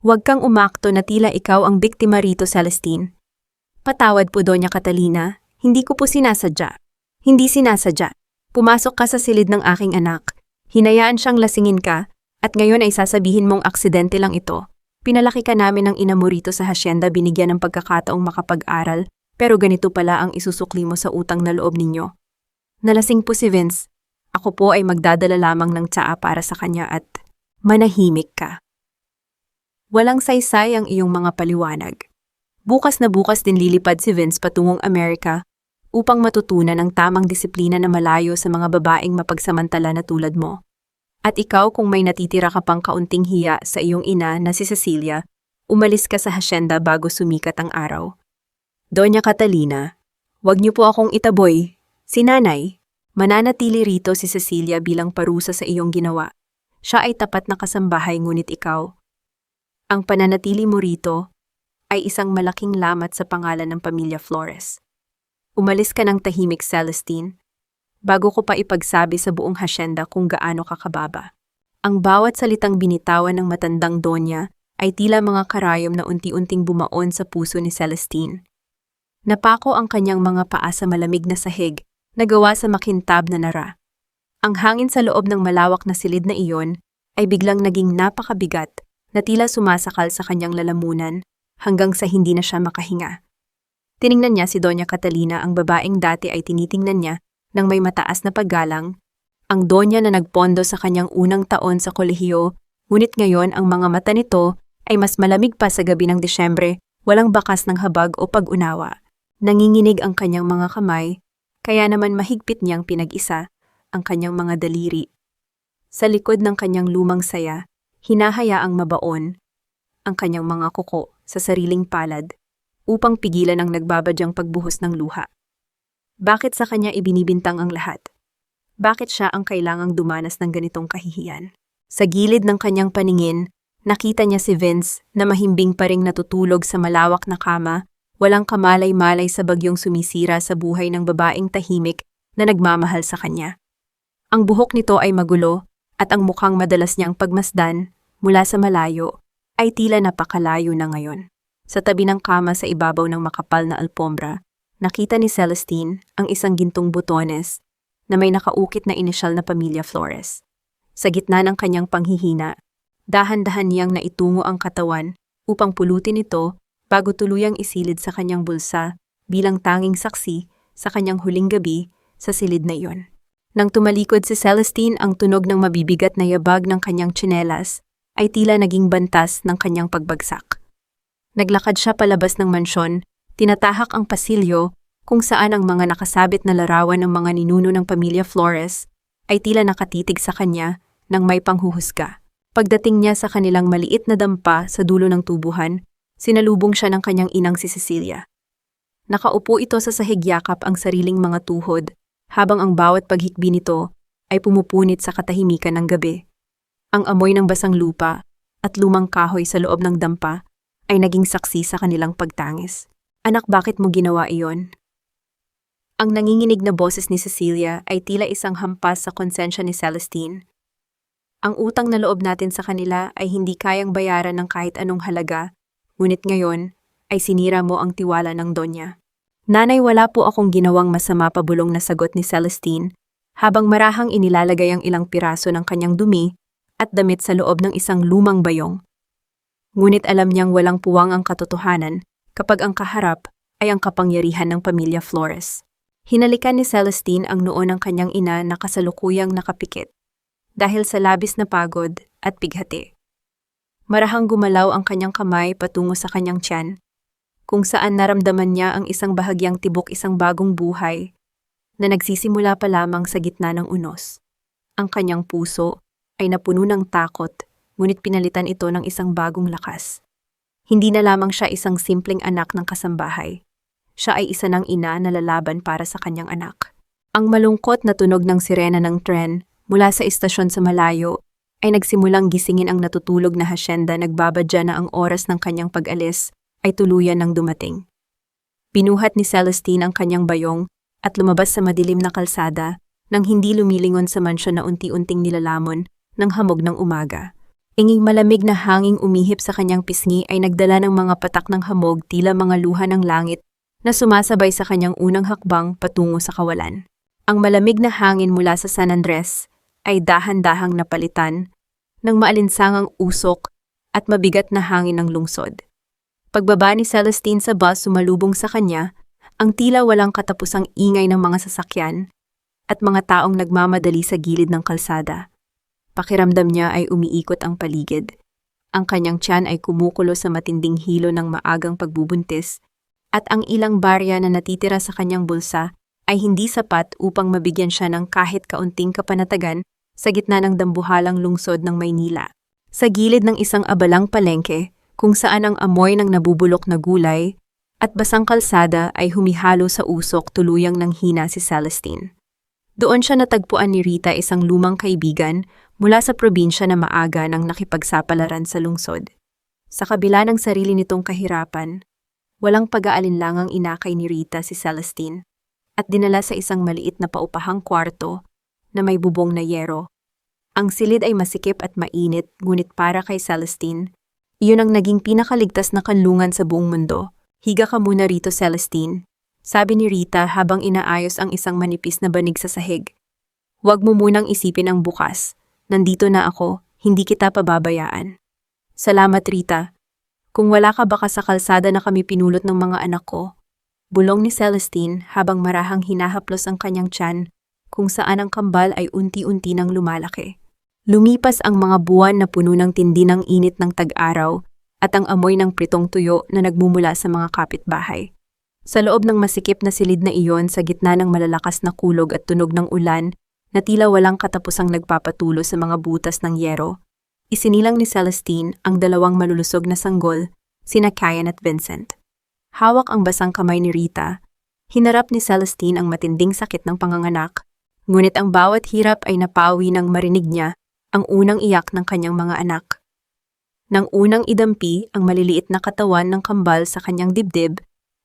Huwag kang umakto na tila ikaw ang biktima rito, Celestine. Patawad po, Doña Catalina, hindi ko po sinasadya. Hindi sinasadya. Pumasok ka sa silid ng aking anak. Hinayaan siyang lasingin ka, at ngayon ay sasabihin mong aksidente lang ito. Pinalaki ka namin ng ina mo rito sa hasyenda, binigyan ng pagkakataong makapag-aral, pero ganito pala ang isusukli mo sa utang na loob ninyo. Nalasing po si Vince. Ako po ay magdadala lamang ng tsaa para sa kanya at manahimik ka. Walang saysay ang iyong mga paliwanag. Bukas na bukas din lilipad si Vince patungong Amerika upang matutunan ang tamang disiplina na malayo sa mga babaeng mapagsamantala na tulad mo. At ikaw, kung may natitira ka pang kaunting hiya sa iyong ina na si Cecilia, umalis ka sa hasyenda bago sumikat ang araw. Doña Catalina, wag niyo po akong itaboy. Si nanay, mananatili rito si Cecilia bilang parusa sa iyong ginawa. Siya ay tapat na kasambahay, ngunit ikaw, ang pananatili mo rito ay isang malaking lamat sa pangalan ng pamilya Flores. Umalis ka ng tahimik, Celestine, bago ko pa ipagsabi sa buong hasyenda kung gaano ka kababa. Ang bawat salitang binitawan ng matandang donya ay tila mga karayom na unti-unting bumaon sa puso ni Celestine. Napako ang kanyang mga paa sa malamig na sahig na gawa sa makintab na nara. Ang hangin sa loob ng malawak na silid na iyon ay biglang naging napakabigat na tila sumasakal sa kanyang lalamunan hanggang sa hindi na siya makahinga. Tiningnan niya si Doña Catalina, ang babaeng dati ay tinitingnan niya nang may mataas na paggalang, ang donya na nagpondo sa kanyang unang taon sa kolehiyo, ngunit ngayon ang mga mata nito ay mas malamig pa sa gabi ng Disyembre, walang bakas ng habag o pag-unawa. Nanginginig ang kanyang mga kamay, kaya naman mahigpit niyang pinag-isa ang kanyang mga daliri. Sa likod ng kanyang lumang saya, hinahayaang mabaon ang kanyang mga kuko sa sariling palad upang pigilan ang nagbabadyang pagbuhos ng luha. Bakit sa kanya ibinibintang ang lahat? Bakit siya ang kailangang dumanas ng ganitong kahihiyan? Sa gilid ng kanyang paningin, nakita niya si Vince na mahimbing pa ring natutulog sa malawak na kama, walang kamalay-malay sa bagyong sumisira sa buhay ng babaeng tahimik na nagmamahal sa kanya. Ang buhok nito ay magulo at ang mukhang madalas niyang pagmasdan mula sa malayo ay tila napakalayo na ngayon. Sa tabi ng kama sa ibabaw ng makapal na alpombra, nakita ni Celestine ang isang gintong butones na may nakaukit na inisyal na pamilya Flores. Sa gitna ng kanyang panghihina, dahan-dahan niyang naitungo ang katawan upang pulutin ito bago tuluyang isilid sa kanyang bulsa bilang tanging saksi sa kanyang huling gabi sa silid na iyon. Nang tumalikod si Celestine, ang tunog ng mabibigat na yabag ng kanyang tsinelas ay tila naging bantas ng kanyang pagbagsak. Naglakad siya palabas ng mansyon, tinatahak ang pasilyo kung saan ang mga nakasabit na larawan ng mga ninuno ng pamilya Flores ay tila nakatitig sa kanya nang may panghuhusga. Pagdating niya sa kanilang maliit na dampa sa dulo ng tubuhan, sinalubong siya ng kanyang inang si Cecilia. Nakaupo ito sa sahigyakap ang sariling mga tuhod, habang ang bawat paghikbi nito ay pumupunit sa katahimikan ng gabi. Ang amoy ng basang lupa at lumang kahoy sa loob ng dampa ay naging saksi sa kanilang pagtangis. Anak, bakit mo ginawa iyon? Ang nanginginig na boses ni Cecilia ay tila isang hampas sa konsensya ni Celestine. Ang utang na loob natin sa kanila ay hindi kayang bayaran ng kahit anong halaga, ngunit ngayon ay sinira mo ang tiwala ng donya. Nanay, wala po akong ginawang masama, pabulong na sagot ni Celestine, habang marahang inilalagay ang ilang piraso ng kanyang dumi at damit sa loob ng isang lumang bayong. Ngunit alam niyang walang puwang ang katotohanan kapag ang kaharap ay ang kapangyarihan ng pamilya Flores. Hinalikan ni Celestine ang noo ng kanyang ina na kasalukuyang nakapikit dahil sa labis na pagod at bighati. Marahang gumalaw ang kanyang kamay patungo sa kanyang tiyan, kung saan naramdaman niya ang isang bahagyang tibok, isang bagong buhay na nagsisimula pa lamang sa gitna ng unos. Ang kanyang puso ay napuno ng takot, ngunit pinalitan ito ng isang bagong lakas. Hindi na lamang siya isang simpleng anak ng kasambahay. Siya ay isa ng ina na lalaban para sa kanyang anak. Ang malungkot na tunog ng sirena ng tren mula sa istasyon sa malayo ay nagsimulang gisingin ang natutulog na hasyenda, nagbabadya na ang oras ng kanyang pag-alis ay tuluyan ng dumating. Binuhat ni Celestine ang kanyang bayong at lumabas sa madilim na kalsada nang hindi lumilingon sa mansyon na unti-unting nilalamon ng hamog ng umaga. Inging malamig na hanging umihip sa kanyang pisngi ay nagdala ng mga patak ng hamog tila mga luha ng langit na sumasabay sa kanyang unang hakbang patungo sa kawalan. Ang malamig na hangin mula sa San Andres ay dahan-dahang napalitan ng maalinsangang usok at mabigat na hangin ng lungsod. Pagbaba ni Celestine sa bus sumalubong sa kanya, ang tila walang katapusang ingay ng mga sasakyan at mga taong nagmamadali sa gilid ng kalsada. Pakiramdam niya ay umiikot ang paligid. Ang kanyang tiyan ay kumukulo sa matinding hilo ng maagang pagbubuntis at ang ilang barya na natitira sa kanyang bulsa ay hindi sapat upang mabigyan siya ng kahit kaunting kapanatagan sa gitna ng dambuhalang lungsod ng Maynila. Sa gilid ng isang abalang palengke, kung saan ang amoy ng nabubulok na gulay at basang kalsada ay humihalo sa usok, tuluyang nanghina si Celestine. Doon siya natagpuan ni Rita, isang lumang kaibigan mula sa probinsya na maaga nang nakipagsapalaran sa lungsod. Sa kabila ng sarili nitong kahirapan, walang pag-aalinlangang inakay ni Rita si Celestine at dinala sa isang maliit na paupahang kwarto na may bubong na yero. Ang silid ay masikip at mainit, ngunit para kay Celestine, iyon ang naging pinakaligtas na kanlungan sa buong mundo. "Higa ka muna rito, Celestine," sabi ni Rita habang inaayos ang isang manipis na banig sa sahig. "Huwag mo munang isipin ang bukas. Nandito na ako, hindi kita pababayaan." "Salamat, Rita. Kung wala ka baka sa kalsada na kami pinulot ng mga anak ko." Bulong ni Celestine habang marahang hinahaplos ang kanyang tiyan, kung saan ang kambal ay unti-unti nang lumalaki. Lumipas ang mga buwan na puno ng tindi ng init ng tag-araw at ang amoy ng pritong tuyo na nagmumula sa mga kapitbahay. Sa loob ng masikip na silid na iyon, sa gitna ng malalakas na kulog at tunog ng ulan na tila walang katapusang nagpapatulo sa mga butas ng yero, isinilang ni Celestine ang dalawang malulusog na sanggol, sina Kyan at Vincent. Hawak ang basang kamay ni Rita, hinarap ni Celestine ang matinding sakit ng panganganak, ngunit ang bawat hirap ay napawi nang marinig niya ang unang iyak ng kanyang mga anak. Nang unang idampi ang maliliit na katawan ng kambal sa kanyang dibdib,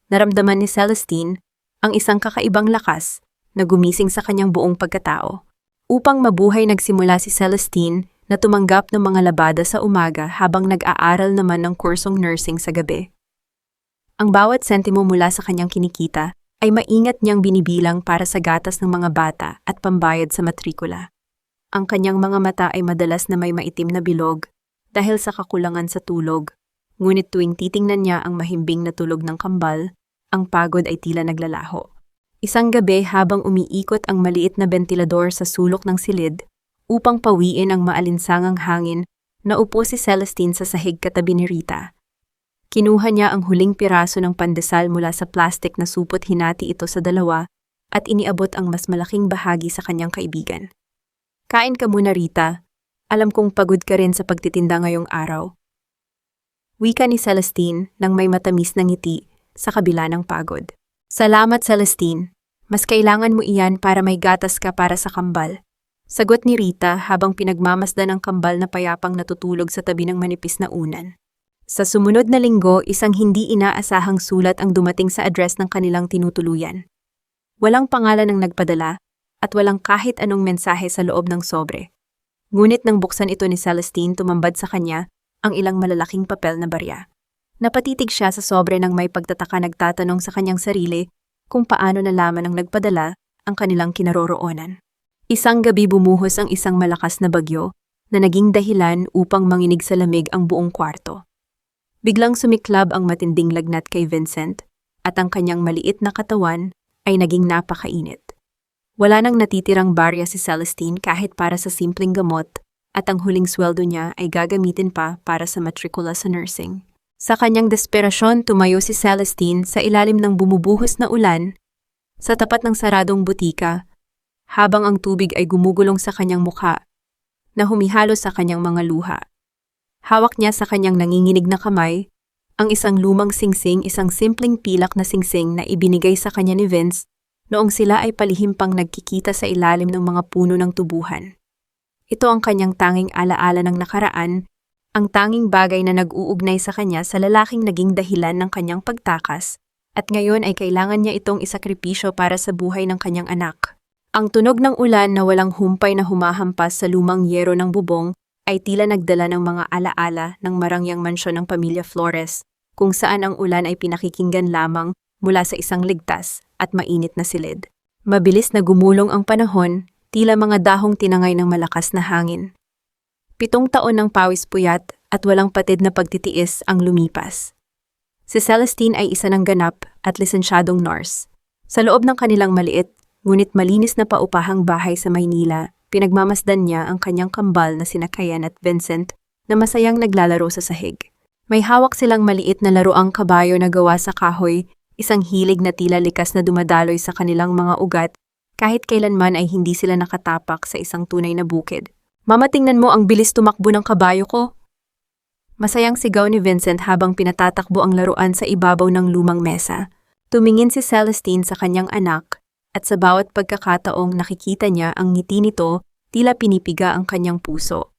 naramdaman ni Celestine ang isang kakaibang lakas na gumising sa kanyang buong pagkatao. Upang mabuhay, nagsimula si Celestine na tumanggap ng mga labada sa umaga habang nag-aaral naman ng kursong nursing sa gabi. Ang bawat sentimo mula sa kanyang kinikita ay maingat niyang binibilang para sa gatas ng mga bata at pambayad sa matrikula. Ang kanyang mga mata ay madalas na may maitim na bilog dahil sa kakulangan sa tulog, ngunit tuwing titingnan niya ang mahimbing na tulog ng kambal, ang pagod ay tila naglalaho. Isang gabi, habang umiikot ang maliit na bentilador sa sulok ng silid upang pawiin ang maalinsangang hangin, naupo si Celestine sa sahig katabi ni Rita. Kinuha niya ang huling piraso ng pandesal mula sa plastik na supot, hinati ito sa dalawa at iniabot ang mas malaking bahagi sa kanyang kaibigan. "Kain ka muna, Rita. Alam kong pagod ka rin sa pagtitinda ngayong araw." Wika ni Celestine nang may matamis na ngiti sa kabila ng pagod. "Salamat, Celestine. Mas kailangan mo iyan para may gatas ka para sa kambal." Sagot ni Rita habang pinagmamasdan ng kambal na payapang natutulog sa tabi ng manipis na unan. Sa sumunod na linggo, isang hindi inaasahang sulat ang dumating sa address ng kanilang tinutuluyan. Walang pangalan ng nagpadala at walang kahit anong mensahe sa loob ng sobre. Ngunit nang buksan ito ni Celestine, tumambad sa kanya ang ilang malalaking papel na barya. Napatitig siya sa sobre nang may pagtataka, nagtatanong sa kanyang sarili kung paano nalaman ng nagpadala ang kanilang kinaroroonan. Isang gabi bumuhos ang isang malakas na bagyo na naging dahilan upang manginig sa lamig ang buong kwarto. Biglang sumiklab ang matinding lagnat kay Vincent at ang kanyang maliit na katawan ay naging napakainit. Wala nang natitirang barya si Celestine kahit para sa simpleng gamot at ang huling sweldo niya ay gagamitin pa para sa matrikula sa nursing. Sa kanyang desperasyon, tumayo si Celestine sa ilalim ng bumubuhos na ulan sa tapat ng saradong butika habang ang tubig ay gumugulong sa kanyang mukha na humihalo sa kanyang mga luha. Hawak niya sa kanyang nanginginig na kamay ang isang lumang singsing, isang simpleng pilak na singsing na ibinigay sa kanya ni Vince noong sila ay palihim pang nagkikita sa ilalim ng mga puno ng tubuhan. Ito ang kanyang tanging alaala ng nakaraan, ang tanging bagay na nag-uugnay sa kanya sa lalaking naging dahilan ng kanyang pagtakas, at ngayon ay kailangan niya itong isakripisyo para sa buhay ng kanyang anak. Ang tunog ng ulan na walang humpay na humahampas sa lumang yero ng bubong ay tila nagdala ng mga alaala ng marangyang mansyon ng pamilya Flores, kung saan ang ulan ay pinakikinggan lamang mula sa isang ligtas at mainit na silid. Mabilis na gumulong ang panahon, tila mga dahong tinangay ng malakas na hangin. 7 taon ng pawis puyat at walang patid na pagtitiis ang lumipas. Si Celestine ay isa ng ganap at lisensyadong nurse. Sa loob ng kanilang maliit, ngunit malinis na paupahang bahay sa Maynila, pinagmamasdan niya ang kanyang kambal na sina Kayan at Vincent na masayang naglalaro sa sahig. May hawak silang maliit na laruang kabayo na gawa sa kahoy, isang hilig na tila likas na dumadaloy sa kanilang mga ugat kahit kailanman ay hindi sila nakatapak sa isang tunay na bukid. "Mama, tingnan mo ang bilis tumakbo ng kabayo ko!" Masayang sigaw ni Vincent habang pinatatakbo ang laruan sa ibabaw ng lumang mesa. Tumingin si Celestine sa kanyang anak at sa bawat pagkakataong nakikita niya ang ngiti nito, tila pinipiga ang kanyang puso.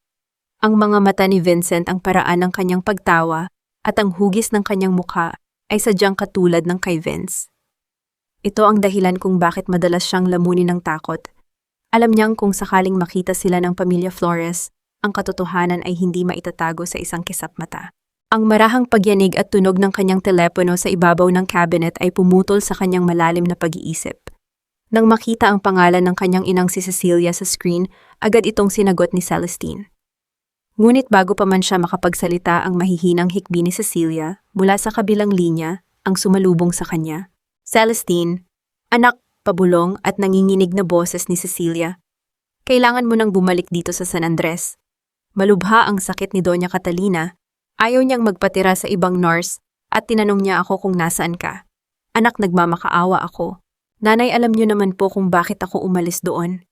Ang mga mata ni Vincent ang paraan ng kanyang pagtawa at ang hugis ng kanyang mukha ay sadyang katulad ng kay Vince. Ito ang dahilan kung bakit madalas siyang lamunin ng takot. Alam niyang kung sakaling makita sila ng pamilya Flores, ang katotohanan ay hindi maitatago sa isang kisap mata. Ang marahang pagyanig at tunog ng kanyang telepono sa ibabaw ng cabinet ay pumutol sa kanyang malalim na pag-iisip. Nang makita ang pangalan ng kanyang inang si Cecilia sa screen, agad itong sinagot ni Celestine. Ngunit bago pa man siya makapagsalita ang mahihinang hikbi ni Cecilia, mula sa kabilang linya, ang sumalubong sa kanya. "Celestine, anak," pabulong at nanginginig na boses ni Cecilia. "Kailangan mo nang bumalik dito sa San Andres." Malubha ang sakit ni Doña Catalina. Ayaw niyang magpatira sa ibang nurse at tinanong niya ako kung nasaan ka. "Anak, nagmamakaawa ako. Nanay, alam niyo naman po kung bakit ako umalis doon."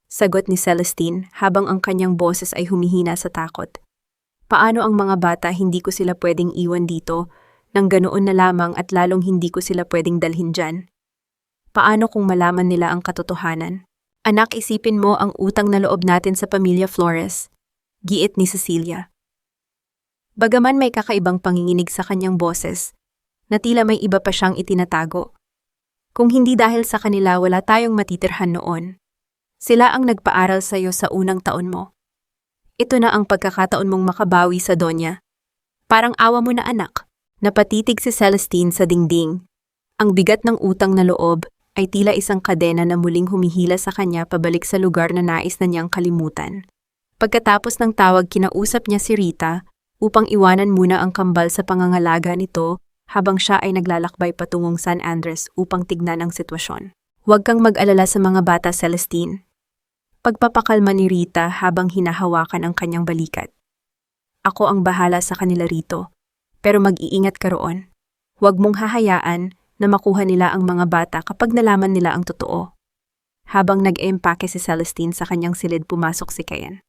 Sagot ni Celestine habang ang kanyang boses ay humihina sa takot. "Paano ang mga bata, hindi ko sila pwedeng iwan dito, nang ganoon na lamang at lalong hindi ko sila pwedeng dalhin dyan? Paano kung malaman nila ang katotohanan? Anak, isipin mo ang utang na loob natin sa pamilya Flores." Giit ni Cecilia. Bagaman may kakaibang panginginig sa kanyang boses, na tila may iba pa siyang itinatago. "Kung hindi dahil sa kanila, wala tayong matitirhan noon. Sila ang nagpaaral sa iyo sa unang taon mo. Ito na ang pagkakataon mong makabawi sa Donya. Parang awa mo na, anak." Napatitig si Celestine sa dingding. Ang bigat ng utang na loob ay tila isang kadena na muling humihila sa kanya pabalik sa lugar na nais na niyang kalimutan. Pagkatapos ng tawag, kinausap niya si Rita upang iwanan muna ang kambal sa pangangalaga nito habang siya ay naglalakbay patungong San Andres upang tignan ang sitwasyon. "Huwag kang mag-alala sa mga bata, Celestine." Pagpapakalma ni Rita habang hinahawakan ang kanyang balikat. "Ako ang bahala sa kanila rito, pero mag-iingat ka roon. Huwag mong hahayaan na makuha nila ang mga bata kapag nalaman nila ang totoo." Habang nag-empake si Celestine sa kanyang silid, pumasok si Kayan.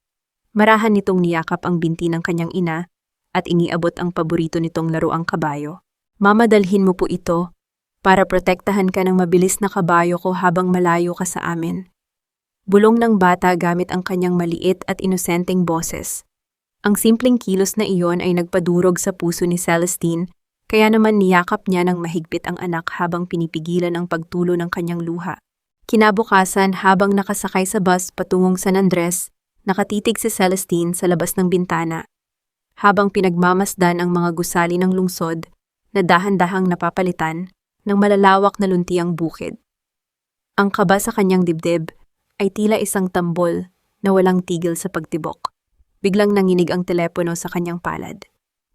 Marahan nitong niyakap ang binti ng kanyang ina at iniabot ang paborito nitong laruang kabayo. "Mama, dalhin mo po ito para protektahan ka ng mabilis na kabayo ko habang malayo ka sa amin." Bulong ng bata gamit ang kanyang maliit at inosenteng boses. Ang simpleng kilos na iyon ay nagpadurog sa puso ni Celestine, kaya naman niyakap niya ng mahigpit ang anak habang pinipigilan ang pagtulo ng kanyang luha. Kinabukasan, habang nakasakay sa bus patungong San Andres, nakatitig si Celestine sa labas ng bintana. Habang pinagmamasdan ang mga gusali ng lungsod na dahan-dahang napapalitan ng malalawak na luntiang bukid. Ang kaba sa kanyang dibdib ay tila isang tambol na walang tigil sa pagtibok. Biglang nanginig ang telepono sa kanyang palad.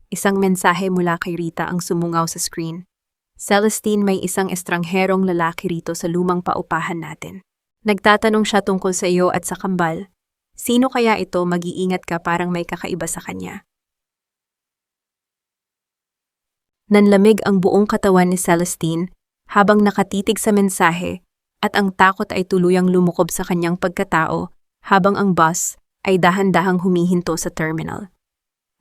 Isang mensahe mula kay Rita ang sumungaw sa screen. "Celestine, may isang estrangherong lalaki rito sa lumang paupahan natin. Nagtatanong siya tungkol sa iyo at sa kambal. Sino kaya ito? Mag-iingat ka, parang may kakaiba sa kanya." Nanlamig ang buong katawan ni Celestine habang nakatitig sa mensahe at ang takot ay tuluyang lumukob sa kanyang pagkatao habang ang bus ay dahan-dahang humihinto sa terminal.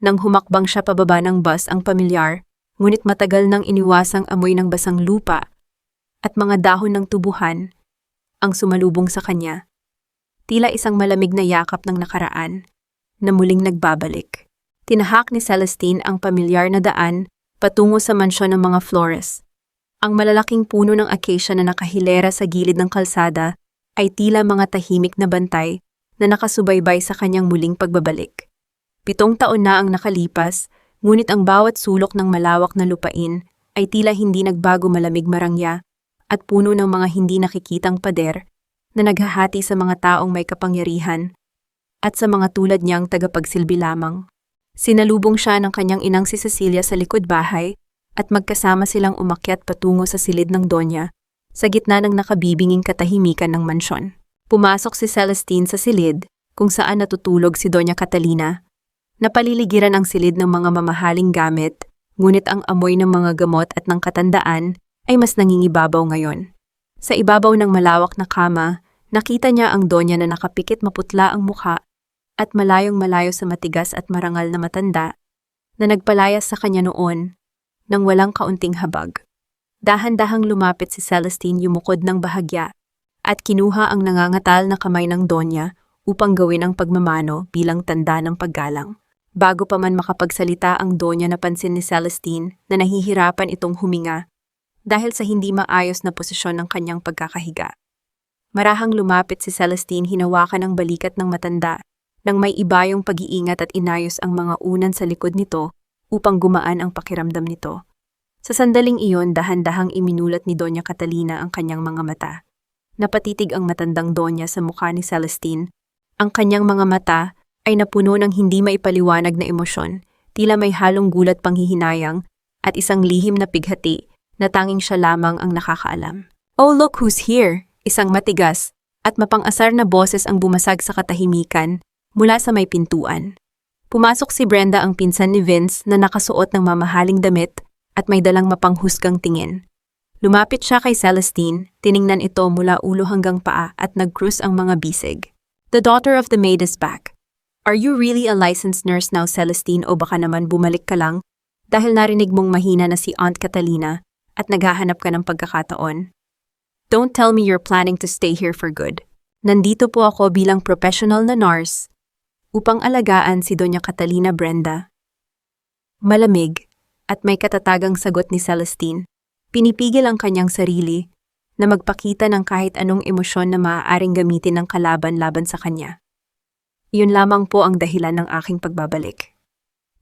Nang humakbang siya pababa ng bus, ang pamilyar, ngunit matagal nang iniwasang amoy ng basang lupa at mga dahon ng tubuhan ang sumalubong sa kanya. Tila isang malamig na yakap ng nakaraan na muling nagbabalik. Tinahak ni Celestine ang pamilyar na daan patungo sa mansyon ng mga Flores. Ang malalaking puno ng acacia na nakahilera sa gilid ng kalsada ay tila mga tahimik na bantay na nakasubaybay sa kanyang muling pagbabalik. 7 taon na ang nakalipas, ngunit ang bawat sulok ng malawak na lupain ay tila hindi nagbago malamig marangya at puno ng mga hindi nakikitang pader na naghahati sa mga taong may kapangyarihan at sa mga tulad niyang tagapagsilbi lamang. Sinalubong siya ng kanyang inang si Cecilia sa likod bahay at magkasama silang umakyat patungo sa silid ng Donya sa gitna ng nakabibinging katahimikan ng mansyon. Pumasok si Celestine sa silid kung saan natutulog si Doña Catalina. Napaliligiran ang silid ng mga mamahaling gamit, ngunit ang amoy ng mga gamot at ng katandaan ay mas nangingibabaw ngayon. Sa ibabaw ng malawak na kama, nakita niya ang Donya na nakapikit maputla ang mukha at malayong-malayo sa matigas at marangal na matanda na nagpalayas sa kanya noon nang walang kaunting habag. Dahan-dahang lumapit si Celestine yumukod ng bahagya at kinuha ang nangangatal na kamay ng Donya upang gawin ang pagmamano bilang tanda ng paggalang. Bago pa man makapagsalita ang Donya, napansin ni Celestine na nahihirapan itong huminga dahil sa hindi maayos na posisyon ng kanyang pagkakahiga. Marahang lumapit si Celestine, hinawakan ang balikat ng matanda nang may ibayong pag-iingat at inayos ang mga unan sa likod nito upang gumaan ang pakiramdam nito. Sa sandaling iyon, dahan-dahang iminulat ni Doña Catalina ang kanyang mga mata. Napatitig ang matandang Donya sa mukha ni Celestine. Ang kanyang mga mata ay napuno ng hindi maipaliwanag na emosyon, tila may halong gulat, panghihinayang at isang lihim na pighati na tanging siya lamang ang nakakaalam. "Oh, look who's here!" Isang matigas at mapang-asar na boses ang bumasag sa katahimikan mula sa may pintuan. Pumasok si Brenda, ang pinsan ni Vince na nakasuot ng mamahaling damit at may dalang mapanghusgang tingin. Lumapit siya kay Celestine, tiningnan ito mula ulo hanggang paa at nag-cruise ang mga bisig. "The daughter of the maid is back. Are you really a licensed nurse now, Celestine, o baka naman bumalik ka lang dahil narinig mong mahina na si Aunt Catalina at naghahanap ka ng pagkakataon? Don't tell me you're planning to stay here for good." "Nandito po ako bilang professional na nurse upang alagaan si Doña Catalina, Brenda." Malamig at may katatagang sagot ni Celestine. Pinipigil ang kanyang sarili na magpakita ng kahit anong emosyon na maaaring gamitin ng kalaban laban sa kanya. "Yun lamang po ang dahilan ng aking pagbabalik."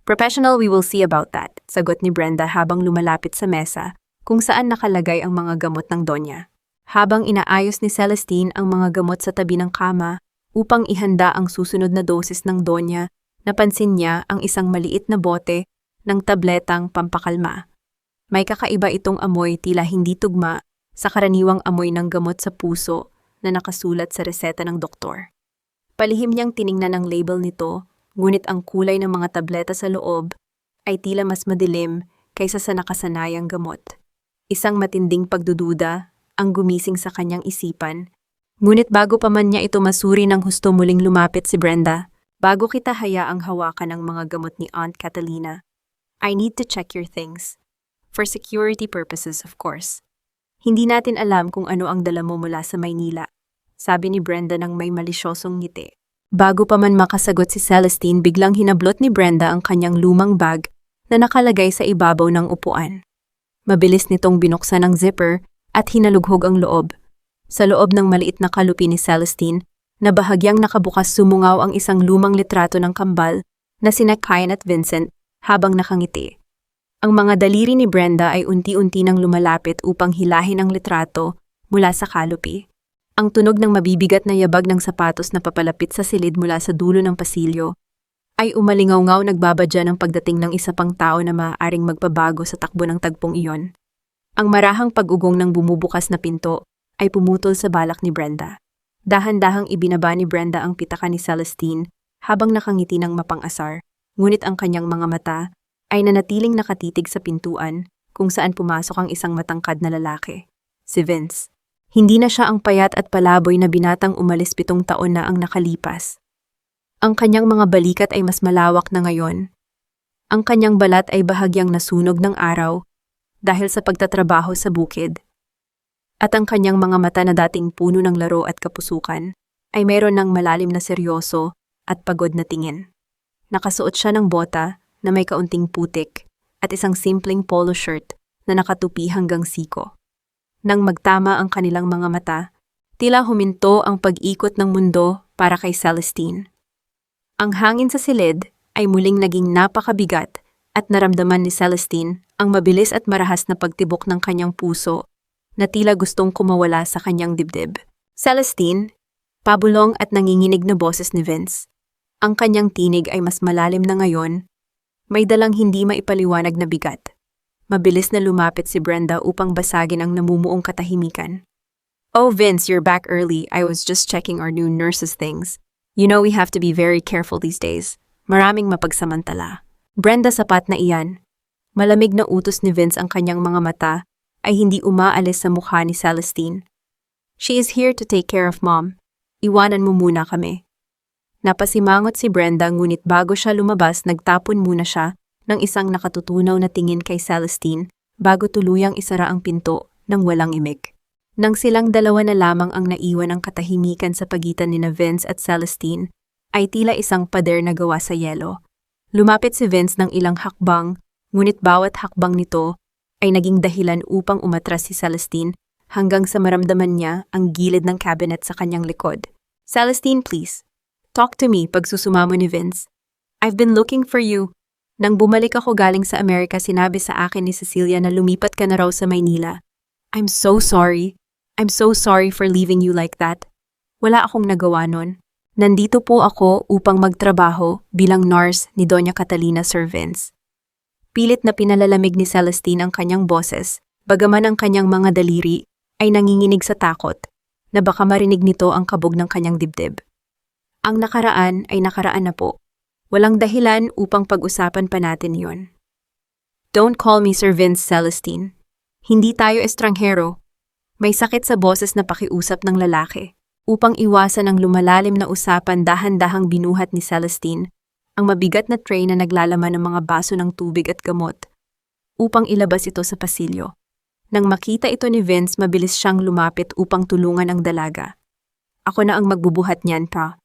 "Professional, we will see about that," sagot ni Brenda habang lumalapit sa mesa kung saan nakalagay ang mga gamot ng Donya. Habang inaayos ni Celestine ang mga gamot sa tabi ng kama upang ihanda ang susunod na dosis ng Donya, napansin niya ang isang maliit na bote ng tabletang pampakalma. May kakaiba itong amoy, tila hindi tugma sa karaniwang amoy ng gamot sa puso na nakasulat sa reseta ng doktor. Palihim niyang tiningnan ang label nito, ngunit ang kulay ng mga tableta sa loob ay tila mas madilim kaysa sa nakasanayang gamot. Isang matinding pagdududa ang gumising sa kanyang isipan. Ngunit bago pa man niya ito masuri ng husto, muling lumapit si Brenda. "Bago kita hayaang hawakan ang mga gamot ni Aunt Catalina, I need to check your things. For security purposes, of course. Hindi natin alam kung ano ang dala mo mula sa Maynila," sabi ni Brenda ng may malisyosong ngiti. Bago pa man makasagot si Celestine, biglang hinablot ni Brenda ang kanyang lumang bag na nakalagay sa ibabaw ng upuan. Mabilis nitong binuksan ang zipper at hinalughog ang loob. Sa loob ng maliit na kalupi ni Celestine, na bahagyang nakabukas, sumungaw ang isang lumang litrato ng kambal na sina Kyan at Vincent habang nakangiti. Ang mga daliri ni Brenda ay unti-unti nang lumalapit upang hilahin ang litrato mula sa kalupi. Ang tunog ng mabibigat na yabag ng sapatos na papalapit sa silid mula sa dulo ng pasilyo ay umalingaw-ngaw, nagbabadya ng pagdating ng isa pang tao na maaaring magpabago sa takbo ng tagpong iyon. Ang marahang pag-ugong ng bumubukas na pinto ay pumutol sa balak ni Brenda. Dahan-dahang ibinaba ni Brenda ang pitaka ni Celestine habang nakangiti ng mapang-asar, ngunit ang kanyang mga mata ay nanatiling nakatitig sa pintuan kung saan pumasok ang isang matangkad na lalaki, si Vince. Hindi na siya ang payat at palaboy na binatang umalis 7 taon na ang nakalipas. Ang kanyang mga balikat ay mas malawak na ngayon. Ang kanyang balat ay bahagyang nasunog ng araw dahil sa pagtatrabaho sa bukid. At ang kanyang mga mata na dating puno ng laro at kapusukan ay mayroon ng malalim na seryoso at pagod na tingin. Nakasuot siya ng bota na may kaunting putik at isang simpleng polo shirt na nakatupi hanggang siko. Nang magtama ang kanilang mga mata, tila huminto ang pag-ikot ng mundo para kay Celestine. Ang hangin sa silid ay muling naging napakabigat at naramdaman ni Celestine ang mabilis at marahas na pagtibok ng kanyang puso na tila gustong kumawala sa kanyang dibdib. Celestine, pabulong at nanginginig na boses ni Vince. Ang kanyang tinig ay mas malalim na ngayon, may dalang hindi maipaliwanag na bigat. Mabilis na lumapit si Brenda upang basagin ang namumuong katahimikan. "Oh Vince, you're back early. I was just checking our new nurses' things. You know we have to be very careful these days. Maraming mapagsamantala." Brenda, sapat na iyan. Malamig na utos ni Vince, ang kanyang mga mata ay hindi umaalis sa mukha ni Celestine. "She is here to take care of Mom. Iwanan mo muna kami." Napasimangot si Brenda, ngunit bago siya lumabas nagtapon muna siya ng isang nakatutunaw na tingin kay Celestine bago tuluyang isara ang pinto ng walang imik. Nang silang dalawa na lamang ang naiwan ng katahimikan sa pagitan ni Vince at Celestine, ay tila isang pader na gawa sa yelo. Lumapit si Vince ng ilang hakbang, ngunit bawat hakbang nito ay naging dahilan upang umatras si Celestine hanggang sa maramdaman niya ang gilid ng cabinet sa kanyang likod. "Celestine, please. Talk to me," pagsusumamo ni Vince. "I've been looking for you. Nang bumalik ako galing sa Amerika, sinabi sa akin ni Cecilia na lumipat ka na raw sa Maynila. I'm so sorry. I'm so sorry for leaving you like that. Wala akong nagawa nun. Nandito po ako upang magtrabaho bilang nurse ni Doña Catalina, Sir Vince." Pilit na pinalalamig ni Celestine ang kanyang boses, bagaman ang kanyang mga daliri ay nanginginig sa takot na baka marinig nito ang kabog ng kanyang dibdib. "Ang nakaraan ay nakaraan na po. Walang dahilan upang pag-usapan pa natin yon." "Don't call me Sir Vince, Celestine. Hindi tayo estranghero." May sakit sa boses na pakiusap ng lalaki. Upang iwasan ang lumalalim na usapan, dahan-dahang binuhat ni Celestine ang mabigat na tray na naglalaman ng mga baso ng tubig at gamot upang ilabas ito sa pasilyo. Nang makita ito ni Vince, mabilis siyang lumapit upang tulungan ang dalaga. "Ako na ang magbubuhat niyan, pa,"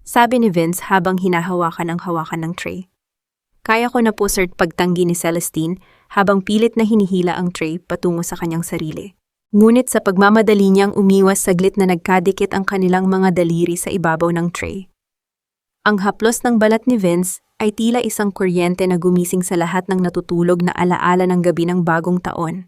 sabi ni Vince habang hinahawakan ang hawakan ng tray. "Kaya ko na po, sir," pagtanggi ni Celestine habang pilit na hinihila ang tray patungo sa kanyang sarili. Ngunit sa pagmamadali niyang umiwas, saglit na nagkadikit ang kanilang mga daliri sa ibabaw ng tray. Ang haplos ng balat ni Vince ay tila isang kuryente na gumising sa lahat ng natutulog na alaala ng gabi ng bagong taon.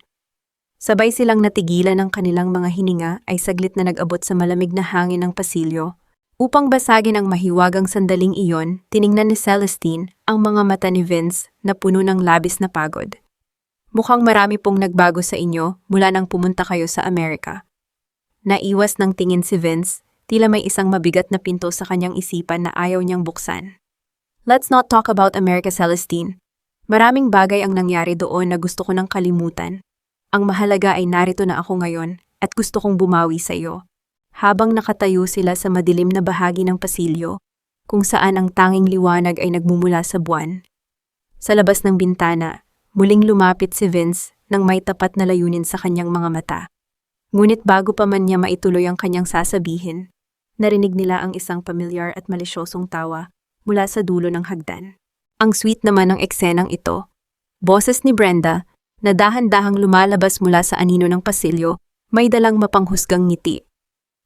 Sabay silang natigilan ng kanilang mga hininga ay saglit na nag-abot sa malamig na hangin ng pasilyo. Upang basagin ang mahiwagang sandaling iyon, tiningnan ni Celestine ang mga mata ni Vince na puno ng labis na pagod. "Mukhang marami pong nagbago sa inyo mula nang pumunta kayo sa Amerika." Naiwas ng tingin si Vince, tila may isang mabigat na pinto sa kanyang isipan na ayaw niyang buksan. "Let's not talk about America, Celestine. Maraming bagay ang nangyari doon na gusto ko nang kalimutan. Ang mahalaga ay narito na ako ngayon at gusto kong bumawi sa iyo." Habang nakatayo sila sa madilim na bahagi ng pasilyo, kung saan ang tanging liwanag ay nagmumula sa buwan. Sa labas ng bintana, muling lumapit si Vince nang may tapat na layunin sa kanyang mga mata. Ngunit bago pa man niya maituloy ang kanyang sasabihin, narinig nila ang isang pamilyar at malisyosong tawa mula sa dulo ng hagdan. Ang sweet naman ng eksenang ito. Boses ni Brenda, na dahan-dahang lumalabas mula sa anino ng pasilyo, may dalang mapanghusgang ngiti.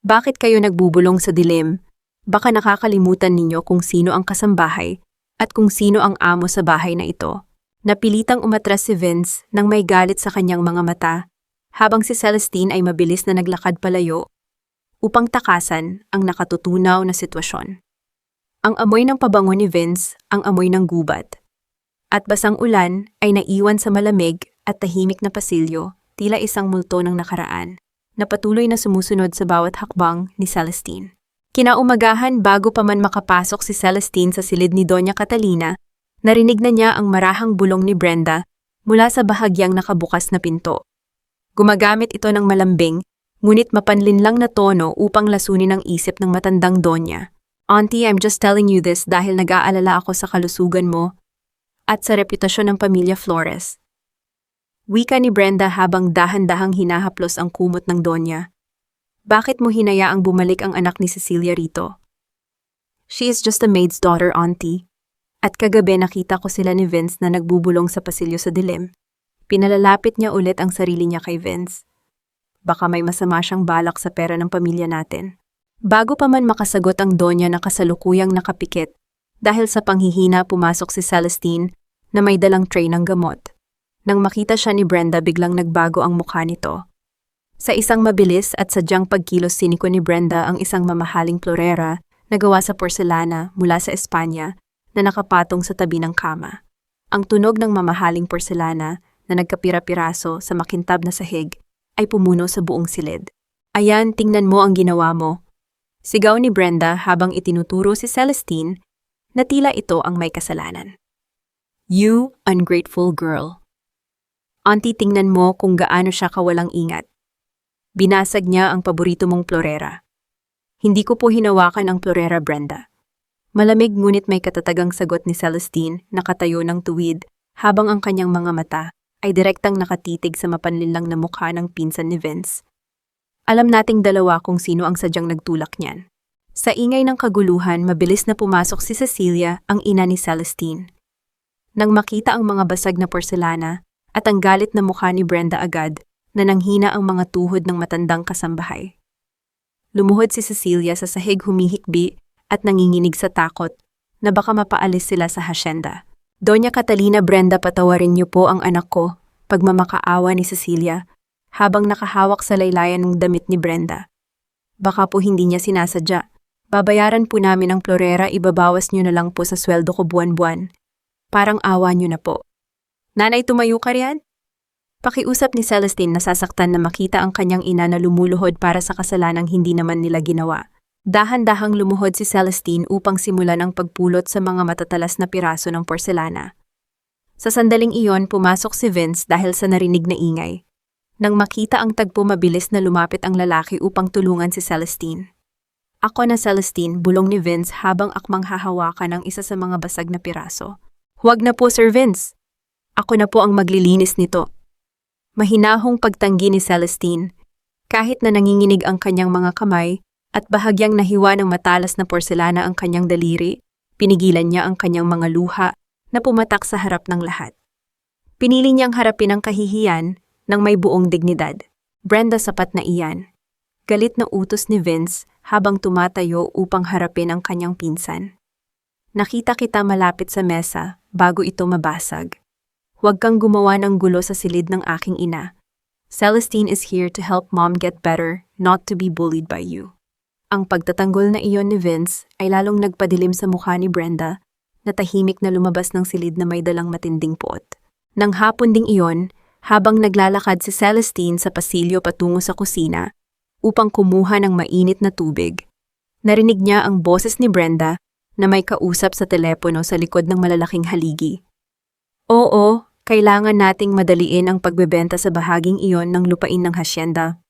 "Bakit kayo nagbubulong sa dilim? Baka nakakalimutan ninyo kung sino ang kasambahay at kung sino ang amo sa bahay na ito." Napilitang umatras si Vince nang may galit sa kanyang mga mata, habang si Celestine ay mabilis na naglakad palayo upang takasan ang nakatutunaw na sitwasyon. Ang amoy ng pabango ni Vince ang amoy ng gubat. At basang ulan ay naiwan sa malamig at tahimik na pasilyo, tila isang multo ng nakaraan, na patuloy na sumusunod sa bawat hakbang ni Celestine. Kinaumagahan, bago pa man makapasok si Celestine sa silid ni Doña Catalina, narinig na niya ang marahang bulong ni Brenda mula sa bahagyang nakabukas na pinto. Gumagamit ito ng malambing, ngunit mapanlinlang na tono upang lasunin ang isip ng matandang Donya. "Auntie, I'm just telling you this dahil nag-aalala ako sa kalusugan mo at sa reputasyon ng pamilya Flores." Wika ni Brenda habang dahan-dahang hinahaplos ang kumot ng Donya. "Bakit mo hinayaang bumalik ang anak ni Cecilia rito?" "She is just a maid's daughter, Auntie. At kagabi nakita ko sila ni Vince na nagbubulong sa pasilyo sa dilim." Pinalalapit niya ulit ang sarili niya kay Vince. Baka may masama siyang balak sa pera ng pamilya natin. Bago pa man makasagot ang Donya na kasalukuyang nakapikit, Dahil sa panghihina pumasok si Celestine na may dalang tray ng gamot. Nang makita siya ni Brenda biglang nagbago ang mukha nito. Sa isang mabilis at sadyang pagkilos siniko ni Brenda ang isang mamahaling florera na gawa sa porselana mula sa Espanya na nakapatong sa tabi ng kama. Ang tunog ng mamahaling porselana na nagkapira-piraso sa makintab na sahig ay pumuno sa buong silid. Ayan, tingnan mo ang ginawa mo. Sigaw ni Brenda habang itinuturo si Celestine na tila ito ang may kasalanan. You ungrateful girl. Auntie, tingnan mo kung gaano siya kawalang ingat. Binasag niya ang paborito mong florera. Hindi ko po hinawakan ang florera, Brenda. Malamig ngunit may katatagang sagot ni Celestine na katayo ng tuwid habang ang kanyang mga mata ay direktang nakatitig sa mapanlinlang na mukha ng pinsan ni Vince. Alam nating dalawa kung sino ang sadyang nagtulak niyan. Sa ingay ng kaguluhan, mabilis na pumasok si Cecilia, ang ina ni Celestine. Nang makita ang mga basag na porselana at ang galit na mukha ni Brenda agad na nanghina ang mga tuhod ng matandang kasambahay. Lumuhod si Cecilia sa sahig humihikbi at nanginginig sa takot na baka mapaalis sila sa hasyenda. Doña Catalina, Brenda, patawarin niyo po ang anak ko, pagmamakaawa ni Cecilia habang nakahawak sa laylayan ng damit ni Brenda. Baka po hindi niya sinasadya. Babayaran po namin ang florera, ibabawas niyo na lang po sa sweldo ko buwan-buwan. Parang awa niyo na po. Nanay, tumayo ka riyan? Pakiusap ni Celestine, nasasaktan na makita ang kanyang ina na lumuluhod para sa kasalanang hindi naman nila ginawa. Dahan-dahang lumuhod si Celestine upang simulan ang pagpulot sa mga matatalas na piraso ng porselana. Sa sandaling iyon, pumasok si Vince dahil sa narinig na ingay. Nang makita ang tagpo, mabilis na lumapit ang lalaki upang tulungan si Celestine. Ako na, Celestine, bulong ni Vince habang akmang hahawakan ang isa sa mga basag na piraso. Huwag na po, Sir Vince. Ako na po ang maglilinis nito. Mahinahong pagtanggi ni Celestine, kahit na nanginginig ang kanyang mga kamay at bahagyang nahiwa ng matalas na porselana ang kanyang daliri, pinigilan niya ang kanyang mga luha na pumatak sa harap ng lahat. Pinili niyang harapin ang kahihiyan ng may buong dignidad. Brenda, sapat na iyan. Galit na utos ni Vince habang tumatayo upang harapin ang kanyang pinsan. Nakita kita malapit sa mesa bago ito mabasag. Huwag kang gumawa ng gulo sa silid ng aking ina. Celestine is here to help mom get better, not to be bullied by you. Ang pagtatanggol na iyon ni Vince ay lalong nagpadilim sa mukha ni Brenda na tahimik na lumabas ng silid na may dalang matinding puot. Nang hapon ding iyon, habang naglalakad si Celestine sa pasilyo patungo sa kusina upang kumuha ng mainit na tubig, narinig niya ang boses ni Brenda na may kausap sa telepono sa likod ng malalaking haligi. Oo, kailangan nating madaliin ang pagbebenta sa bahaging iyon ng lupain ng hasyenda.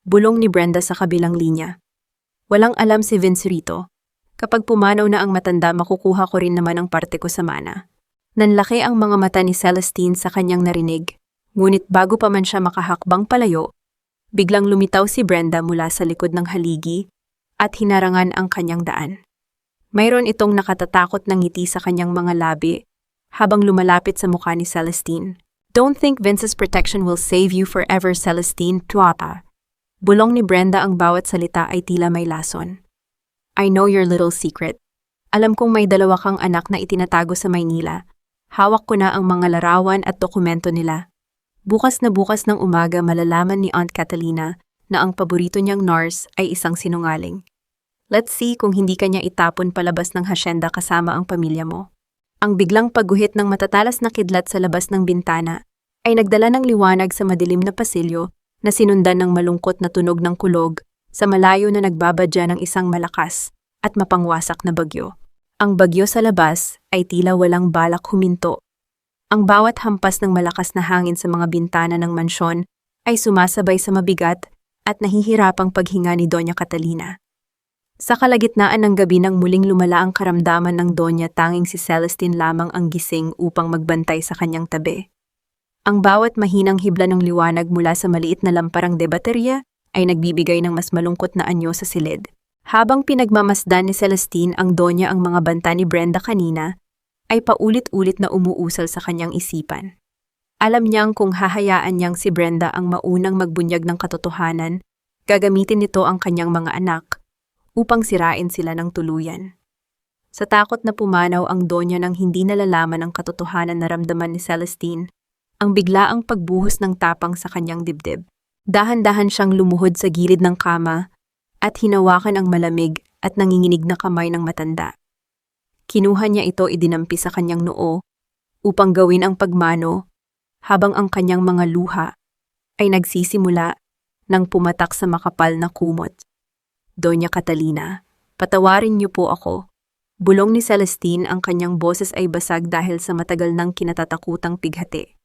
Bulong ni Brenda sa kabilang linya. Walang alam si Vince rito. Kapag pumanaw na ang matanda, makukuha ko rin naman ang parte ko sa mana. Nanlaki ang mga mata ni Celestine sa kanyang narinig, ngunit bago pa man siya makahakbang palayo, biglang lumitaw si Brenda mula sa likod ng haligi at hinarangan ang kanyang daan. Mayroon itong nakatatakot na ngiti sa kanyang mga labi habang lumalapit sa mukha ni Celestine. Don't think Vince's protection will save you forever, Celestine, tuwata. Bulong ni Brenda, ang bawat salita ay tila may lason. I know your little secret. Alam kong may dalawa kang anak na itinatago sa Maynila. Hawak ko na ang mga larawan at dokumento nila. Bukas na bukas ng umaga malalaman ni Aunt Catalina na ang paborito niyang nurse ay isang sinungaling. Let's see kung hindi kanya itapon palabas ng hasyenda kasama ang pamilya mo. Ang biglang pagguhit ng matatalas na kidlat sa labas ng bintana ay nagdala ng liwanag sa madilim na pasilyo na sinundan ng malungkot na tunog ng kulog sa malayo na nagbabadya ng isang malakas at mapangwasak na bagyo. Ang bagyo sa labas ay tila walang balak huminto. Ang bawat hampas ng malakas na hangin sa mga bintana ng mansyon ay sumasabay sa mabigat at nahihirapang paghinga ni Doña Catalina. Sa kalagitnaan ng gabi nang muling lumala ang karamdaman ng Doña, tanging si Celestine lamang ang gising upang magbantay sa kanyang tabi. Ang bawat mahinang hibla ng liwanag mula sa maliit na lamparang de baterya ay nagbibigay ng mas malungkot na anyo sa silid. Habang pinagmamasdan ni Celestine ang Doña ang mga banta ni Brenda kanina, ay paulit-ulit na umuusal sa kanyang isipan. Alam niyang kung hahayaan niyang si Brenda ang maunang magbunyag ng katotohanan, gagamitin nito ang kanyang mga anak upang sirain sila ng tuluyan. Sa takot na pumanaw ang Donya nang hindi nalalaman ang katotohanan na ramdaman ni Celestine, ang biglaang pagbuhos ng tapang sa kanyang dibdib. Dahan-dahan siyang lumuhod sa gilid ng kama at hinawakan ang malamig at nanginginig na kamay ng matanda. Kinuha niya ito idinampi sa kanyang noo upang gawin ang pagmano habang ang kanyang mga luha ay nagsisimula nang pumatak sa makapal na kumot. Doña Catalina, patawarin niyo po ako. Bulong ni Celestine, ang kanyang boses ay basag dahil sa matagal nang kinatatakutang pighati.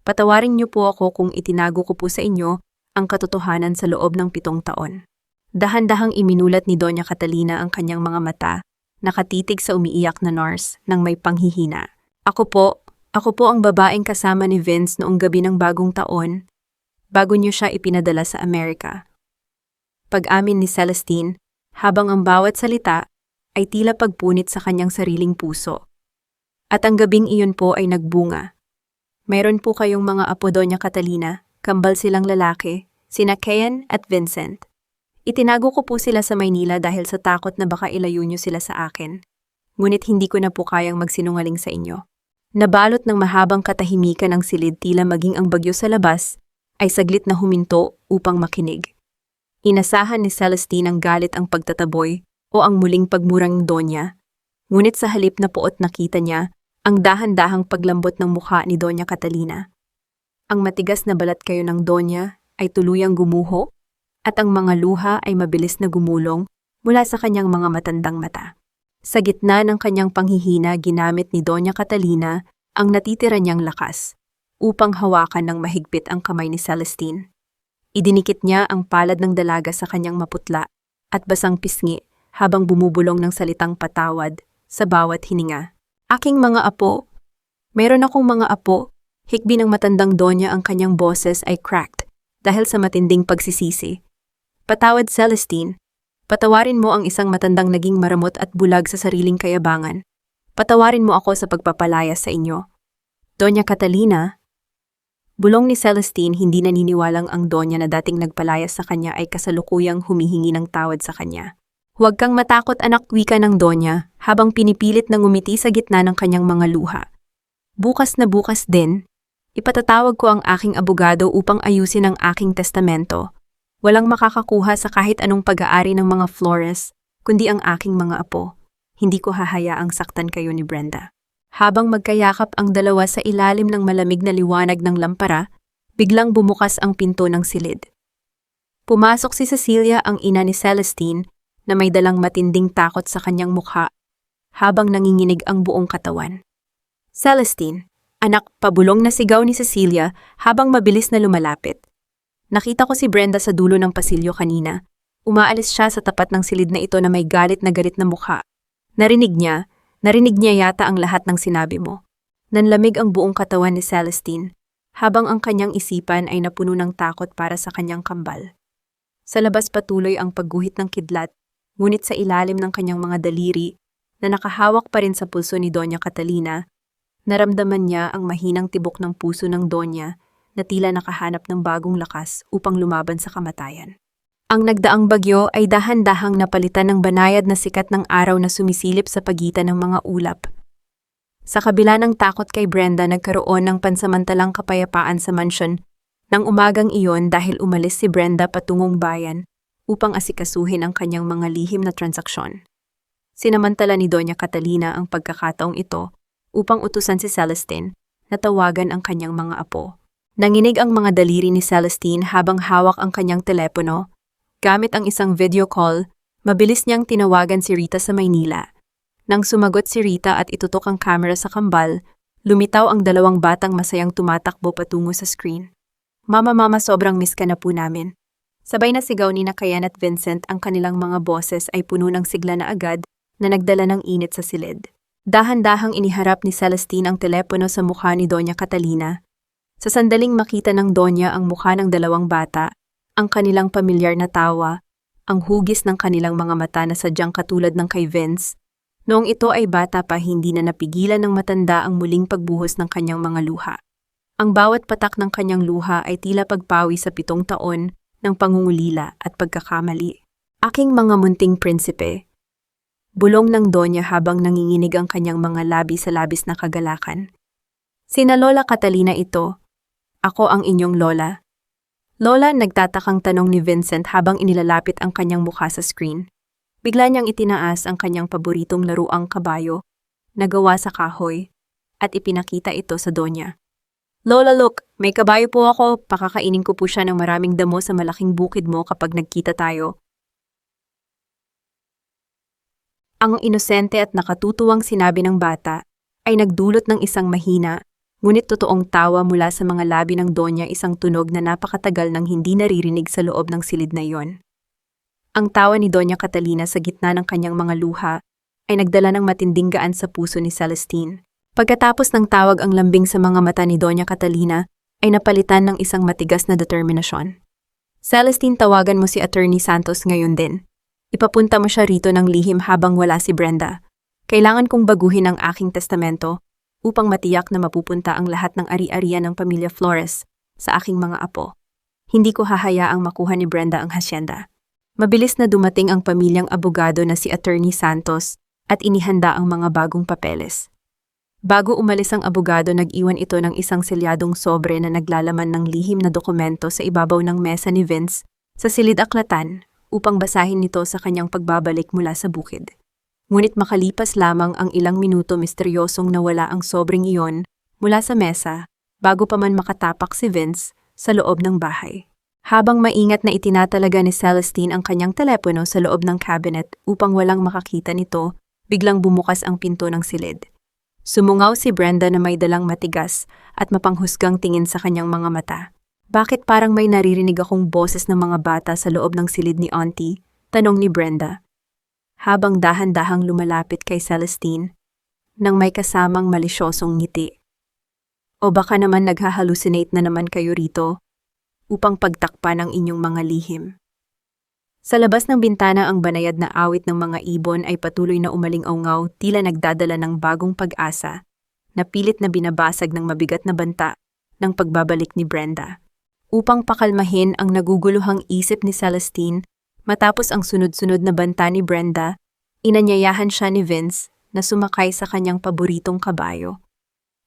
Patawarin niyo po ako kung itinago ko po sa inyo ang katotohanan sa loob ng 7 taon. Dahan-dahang iminulat ni Doña Catalina ang kanyang mga mata, nakatitig sa umiiyak na nurse nang may panghihina. Ako po ang babaeng kasama ni Vince noong gabi ng bagong taon, bago niyo siya ipinadala sa Amerika. Pag-amin ni Celestine, habang ang bawat salita ay tila pagpunit sa kanyang sariling puso. At ang gabing iyon po ay nagbunga. Mayroon po kayong mga apo, Doña Catalina, kambal silang lalaki, sina Kian at Vincent. Itinago ko po sila sa Maynila dahil sa takot na baka ilayo niyo sila sa akin. Ngunit hindi ko na po kayang magsinungaling sa inyo. Nabalot ng mahabang katahimikan ang silid, tila maging ang bagyo sa labas ay saglit na huminto upang makinig. Inasahan ni Celestine ang galit, ang pagtataboy o ang muling pagmurang Donya. Ngunit sa halip na poot nakita niya ang dahan-dahang paglambot ng mukha ni Doña Catalina. Ang matigas na balat kayo ng Donya ay tuluyang gumuho at ang mga luha ay mabilis na gumulong mula sa kanyang mga matandang mata. Sa gitna ng kanyang panghihina, ginamit ni Doña Catalina ang natitira niyang lakas upang hawakan ng mahigpit ang kamay ni Celestine. Idinikit niya ang palad ng dalaga sa kanyang maputla at basang pisngi habang bumubulong ng salitang patawad sa bawat hininga. Aking mga apo, mayroon akong mga apo. Hikbi ng matandang Donya, ang kanyang boses ay cracked dahil sa matinding pagsisisi. Patawad, Celestine. Patawarin mo ang isang matandang naging maramot at bulag sa sariling kayabangan. Patawarin mo ako sa pagpapalaya sa inyo. Doña Catalina. Bulong ni Celestine, hindi naniniwalang ang Donya na dating nagpalayas sa kanya ay kasalukuyang humihingi ng tawad sa kanya. Huwag kang matakot, anak, wika ng Donya habang pinipilit na ngumiti sa gitna ng kanyang mga luha. Bukas na bukas din, ipatatawag ko ang aking abogado upang ayusin ang aking testamento. Walang makakakuha sa kahit anong pag-aari ng mga Flores, kundi ang aking mga apo. Hindi ko hahayaang saktan kayo ni Brenda. Habang magkayakap ang dalawa sa ilalim ng malamig na liwanag ng lampara, biglang bumukas ang pinto ng silid. Pumasok si Cecilia, ang ina ni Celestine, na may dalang matinding takot sa kanyang mukha, habang nanginginig ang buong katawan. Celestine, anak, pabulong na sigaw ni Cecilia habang mabilis na lumalapit. Nakita ko si Brenda sa dulo ng pasilyo kanina. Umaalis siya sa tapat ng silid na ito na may galit na mukha. Narinig niya yata ang lahat ng sinabi mo. Nanlamig ang buong katawan ni Celestine, habang ang kanyang isipan ay napuno ng takot para sa kanyang kambal. Sa labas patuloy ang pagguhit ng kidlat, ngunit sa ilalim ng kanyang mga daliri, na nakahawak pa rin sa pulso ni Doña Catalina, naramdaman niya ang mahinang tibok ng puso ng Donya na tila nakahanap ng bagong lakas upang lumaban sa kamatayan. Ang nagdaang bagyo ay dahan-dahang napalitan ng banayad na sikat ng araw na sumisilip sa pagitan ng mga ulap. Sa kabila ng takot kay Brenda, nagkaroon ng pansamantalang kapayapaan sa mansyon nang umagang iyon dahil umalis si Brenda patungong bayan upang asikasuhin ang kanyang mga lihim na transaksyon. Sinamantala ni Doña Catalina ang pagkakataong ito upang utusan si Celestine na tawagan ang kanyang mga apo. Nanginig ang mga daliri ni Celestine habang hawak ang kanyang telepono. Gamit ang isang video call, mabilis niyang tinawagan si Rita sa Maynila. Nang sumagot si Rita at itutok ang camera sa kambal, lumitaw ang 2 batang masayang tumatakbo patungo sa screen. Mama, sobrang miss ka na po namin. Sabay na sigaw ni Kian at Vincent, ang kanilang mga boses ay puno ng sigla na agad na nagdala ng init sa silid. Dahan-dahang iniharap ni Celestine ang telepono sa mukha ni Doña Catalina. Sa sandaling makita ng Donya ang mukha ng 2 bata, ang kanilang pamilyar na tawa, ang hugis ng kanilang mga mata na sadyang katulad ng kay Vince. Noong ito ay bata pa, hindi na napigilan ng matanda ang muling pagbuhos ng kanyang mga luha. Ang bawat patak ng kanyang luha ay tila pagpawi sa 7 taon ng pangungulila at pagkakamali. Aking mga munting prinsipe. Bulong ng Donya habang nanginginig ang kanyang mga labi sa labis na kagalakan. Sina Lola Catalina ito. Ako ang inyong lola. Lola, nagtatakang tanong ni Vincent habang inilalapit ang kanyang mukha sa screen. Bigla niyang itinaas ang kanyang paboritong laruang kabayo, nagawa sa kahoy, at ipinakita ito sa Donya. Lola, look, may kabayo po ako, pakakainin ko po siya ng maraming damo sa malaking bukid mo kapag nagkita tayo. Ang inosente at nakatutuwang sinabi ng bata ay nagdulot ng isang mahina, ngunit totoong tawa mula sa mga labi ng Donya, isang tunog na napakatagal nang hindi naririnig sa loob ng silid na iyon. Ang tawa ni Donya Catalina sa gitna ng kanyang mga luha ay nagdala ng matinding gaan sa puso ni Celestine. Pagkatapos ng tawag, ang lambing sa mga mata ni Donya Catalina ay napalitan ng isang matigas na determinasyon. Celestine, tawagan mo si Attorney Santos ngayon din. Ipapunta mo siya rito ng lihim habang wala si Brenda. Kailangan kong baguhin ang aking testamento upang matiyak na mapupunta ang lahat ng ari-arian ng pamilya Flores sa aking mga apo. Hindi ko hahayaang makuha ni Brenda ang hasyenda. Mabilis na dumating ang pamilyang abogado na si Attorney Santos at inihanda ang mga bagong papeles. Bago umalis ang abogado, nag-iwan ito ng isang selyadong sobre na naglalaman ng lihim na dokumento sa ibabaw ng mesa ni Vince sa silid aklatan upang basahin nito sa kanyang pagbabalik mula sa bukid. Ngunit makalipas lamang ang ilang minuto, misteryosong nawala ang sobreng iyon mula sa mesa bago pa man makatapak si Vince sa loob ng bahay. Habang maingat na itinatalaga ni Celestine ang kanyang telepono sa loob ng cabinet upang walang makakita nito, biglang bumukas ang pinto ng silid. Sumungaw si Brenda na may dalang matigas at mapanghusgang tingin sa kanyang mga mata. Bakit parang may naririnig akong boses ng mga bata sa loob ng silid ni Auntie? Tanong ni Brenda. Habang dahan-dahang lumalapit kay Celestine, nang may kasamang malisyosong ngiti. O baka naman naghahalucinate na naman kayo rito upang pagtakpan ang inyong mga lihim. Sa labas ng bintana, ang banayad na awit ng mga ibon ay patuloy na umaling-aungaw, tila nagdadala ng bagong pag-asa, na pilit na binabasag ng mabigat na banta ng pagbabalik ni Brenda. Upang pakalmahin ang naguguluhang isip ni Celestine, matapos ang sunod-sunod na banta ni Brenda, inanyayahan siya ni Vince na sumakay sa kanyang paboritong kabayo.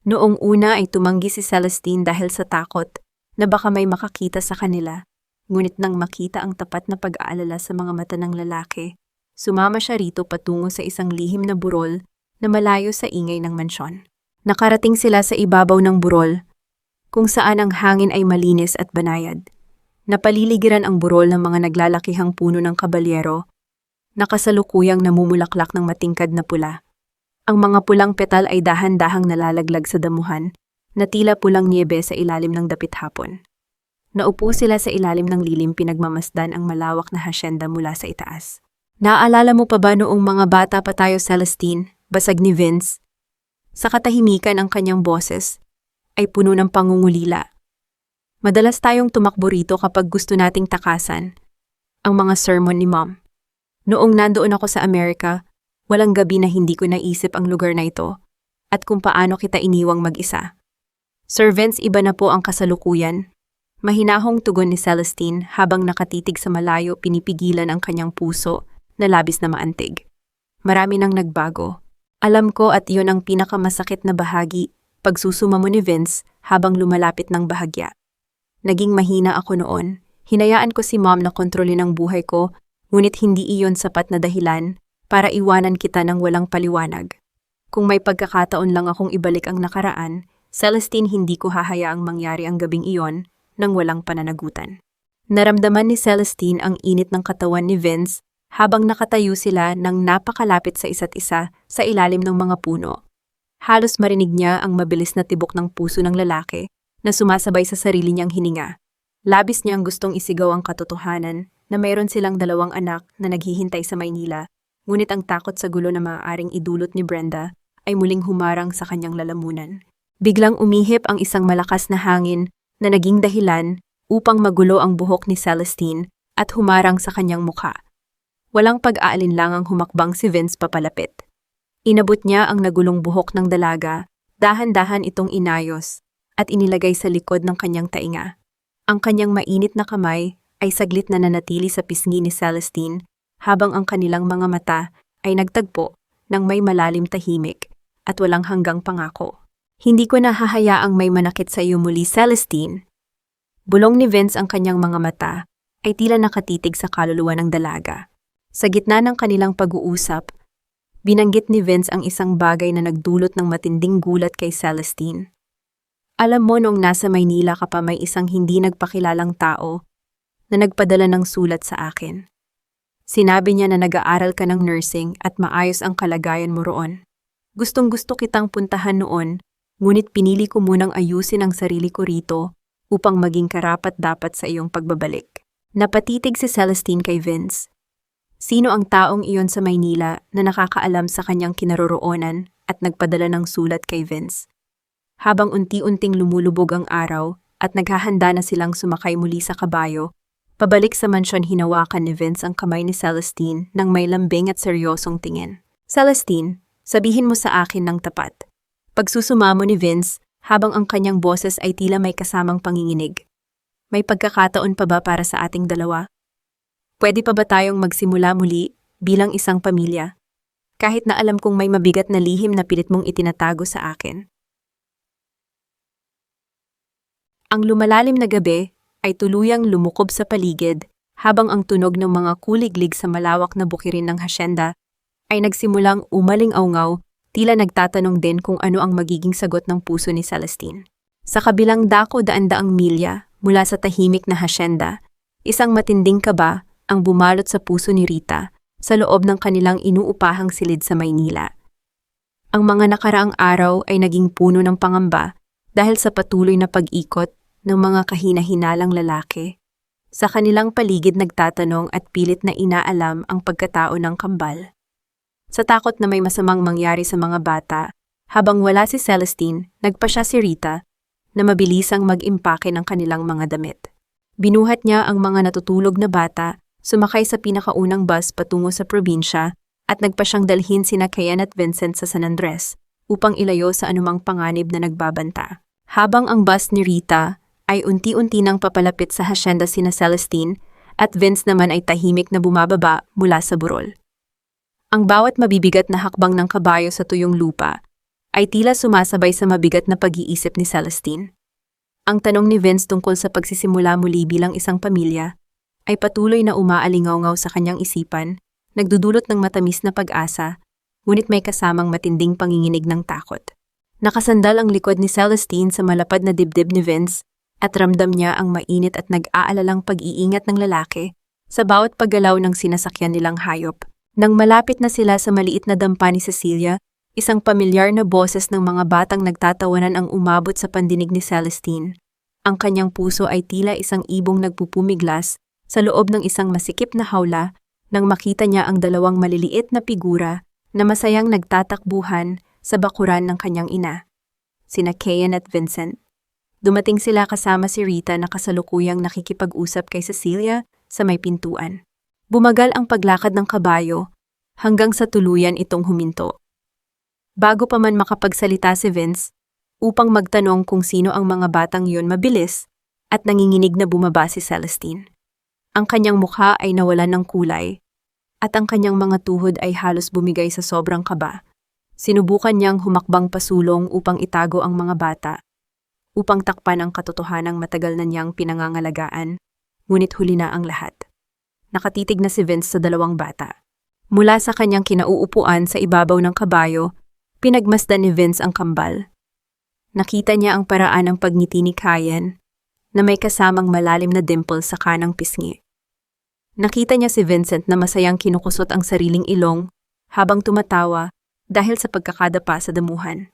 Noong una ay tumanggi si Celestine dahil sa takot na baka may makakita sa kanila, ngunit nang makita ang tapat na pag-aalala sa mga mata ng lalaki, sumama siya rito patungo sa isang lihim na burol na malayo sa ingay ng mansyon. Nakarating sila sa ibabaw ng burol, kung saan ang hangin ay malinis at banayad. Napaliligiran ang burol ng mga naglalakihang puno ng kabalyero, nakasalukuyang namumulaklak ng matingkad na pula. Ang mga pulang petal ay dahan-dahang nalalaglag sa damuhan, na tila pulang niebe sa ilalim ng dapit hapon. Naupo sila sa ilalim ng lilim, pinagmamasdan ang malawak na hasyenda mula sa itaas. Naaalala mo pa ba noong mga bata pa tayo, Celestine? Basag ni Vince. Sa katahimikan, ang kanyang boses ay puno ng pangungulila. Madalas tayong tumakbo rito kapag gusto nating takasan ang mga sermon ni Mom. Noong nandoon ako sa Amerika, walang gabi na hindi ko naisip ang lugar na ito at kung paano kita iniwang mag-isa. Sir Vince, iba na po ang kasalukuyan. Mahinahong tugon ni Celestine habang nakatitig sa malayo, pinipigilan ang kanyang puso na labis na maantig. Marami nang nagbago. Alam ko, at iyon ang pinakamasakit na bahagi, pagsusuma mo ni Vince habang lumalapit ng bahagya. Naging mahina ako noon. Hinayaan ko si Mom na kontrolin ang buhay ko, ngunit hindi iyon sapat na dahilan para iwanan kita ng walang paliwanag. Kung may pagkakataon lang akong ibalik ang nakaraan, Celestine, hindi ko hahayaang mangyari ang gabing iyon nang walang pananagutan. Naramdaman ni Celestine ang init ng katawan ni Vince habang nakatayo sila nang napakalapit sa isa't isa sa ilalim ng mga puno. Halos marinig niya ang mabilis na tibok ng puso ng lalaki na sumasabay sa sarili niyang hininga. Labis niyang gustong isigaw ang katotohanan na mayroon silang 2 anak na naghihintay sa Maynila, ngunit ang takot sa gulo na maaaring idulot ni Brenda ay muling humarang sa kanyang lalamunan. Biglang umihip ang isang malakas na hangin na naging dahilan upang magulo ang buhok ni Celestine at humarang sa kanyang mukha. Walang pag-aalinlangang humakbang si Vince papalapit. Inabot niya ang nagulong buhok ng dalaga, dahan-dahan itong inayos at inilagay sa likod ng kanyang tainga. Ang kanyang mainit na kamay ay saglit na nanatili sa pisngi ni Celestine habang ang kanilang mga mata ay nagtagpo ng may malalim tahimik at walang hanggang pangako. Hindi ko na hahayaang may manakit sa iyo muli, Celestine. Bulong ni Vince, ang kanyang mga mata ay tila nakatitig sa kaluluwa ng dalaga. Sa gitna ng kanilang pag-uusap, binanggit ni Vince ang isang bagay na nagdulot ng matinding gulat kay Celestine. Alam mo, noong nasa Maynila ka pa, may isang hindi nagpakilalang tao na nagpadala ng sulat sa akin. Sinabi niya na nag-aaral ka ng nursing at maayos ang kalagayan mo roon. Gustong-gusto kitang puntahan noon, ngunit pinili ko munang ayusin ang sarili ko rito upang maging karapat-dapat sa iyong pagbabalik. Napatitig si Celestine kay Vince. Sino ang taong iyon sa Maynila na nakakaalam sa kanyang kinaroroonan at nagpadala ng sulat kay Vince? Habang unti-unting lumulubog ang araw at naghahanda na silang sumakay muli sa kabayo, pabalik sa mansyon, hinawakan ni Vince ang kamay ni Celestine nang may lambing at seryosong tingin. Celestine, sabihin mo sa akin ng tapat. Pagsusumamo ni Vince habang ang kanyang boses ay tila may kasamang panginginig. May pagkakataon pa ba para sa ating dalawa? Pwede pa ba tayong magsimula muli bilang isang pamilya? Kahit na alam kong may mabigat na lihim na pilit mong itinatago sa akin. Ang lumalalim na gabi ay tuluyang lumukob sa paligid habang ang tunog ng mga kuliglig sa malawak na bukirin ng hasyenda ay nagsimulang umaling-aungaw, tila nagtatanong din kung ano ang magiging sagot ng puso ni Celestine. Sa kabilang dako daan-daang milya mula sa tahimik na hasyenda, isang matinding kaba ang bumalot sa puso ni Rita sa loob ng kanilang inuupahang silid sa Maynila. Ang mga nakaraang araw ay naging puno ng pangamba dahil sa patuloy na pag-ikot ng mga kahina-hinalang lalaki. Sa kanilang paligid nagtatanong at pilit na inaalam ang pagkatao ng kambal. Sa takot na may masamang mangyari sa mga bata, habang wala si Celestine, nagpasya si Rita na mabilisang mag-impake ng kanilang mga damit. Binuhat niya ang mga natutulog na bata, sumakay sa pinakaunang bus patungo sa probinsya at nagpasyang dalhin sina Kian at Vincent sa San Andres upang ilayo sa anumang panganib na nagbabanta. Habang ang bus ni Rita ay unti-unti nang papalapit sa hasyenda, sina Celestine at Vince naman ay tahimik na bumababa mula sa burol. Ang bawat mabibigat na hakbang ng kabayo sa tuyong lupa ay tila sumasabay sa mabigat na pag-iisip ni Celestine. Ang tanong ni Vince tungkol sa pagsisimula muli bilang isang pamilya ay patuloy na umaalingaw-ngaw sa kanyang isipan, nagdudulot ng matamis na pag-asa, ngunit may kasamang matinding panginginig ng takot. Nakasandal ang likod ni Celestine sa malapad na dibdib ni Vince at ramdam niya ang mainit at nag-aalalang pag-iingat ng lalaki sa bawat paggalaw ng sinasakyan nilang hayop. Nang malapit na sila sa maliit na dampa ni Cecilia, isang pamilyar na boses ng mga batang nagtatawanan ang umabot sa pandinig ni Celestine. Ang kanyang puso ay tila isang ibong nagpupumiglas sa loob ng isang masikip na hawla nang makita niya ang dalawang maliliit na figura na masayang nagtatakbuhan sa bakuran ng kanyang ina, sina Kian at Vincent. Dumating sila kasama si Rita na kasalukuyang nakikipag-usap kay Cecilia sa may pintuan. Bumagal ang paglakad ng kabayo hanggang sa tuluyan itong huminto. Bago pa man makapagsalita si Vince, upang magtanong kung sino ang mga batang yun, mabilis at nanginginig na bumaba si Celestine. Ang kanyang mukha ay nawalan ng kulay at ang kanyang mga tuhod ay halos bumigay sa sobrang kaba. Sinubukan niyang humakbang pasulong upang itago ang mga bata, upang takpan ang katotohanang matagal na niyang pinangangalagaan, ngunit huli na ang lahat. Nakatitig na si Vince sa dalawang bata. Mula sa kanyang kinauupuan sa ibabaw ng kabayo, pinagmasdan ni Vince ang kambal. Nakita niya ang paraan ng pagngiti ni Kian na may kasamang malalim na dimple sa kanang pisngi. Nakita niya si Vincent na masayang kinukusot ang sariling ilong habang tumatawa dahil sa pagkakadapa sa damuhan.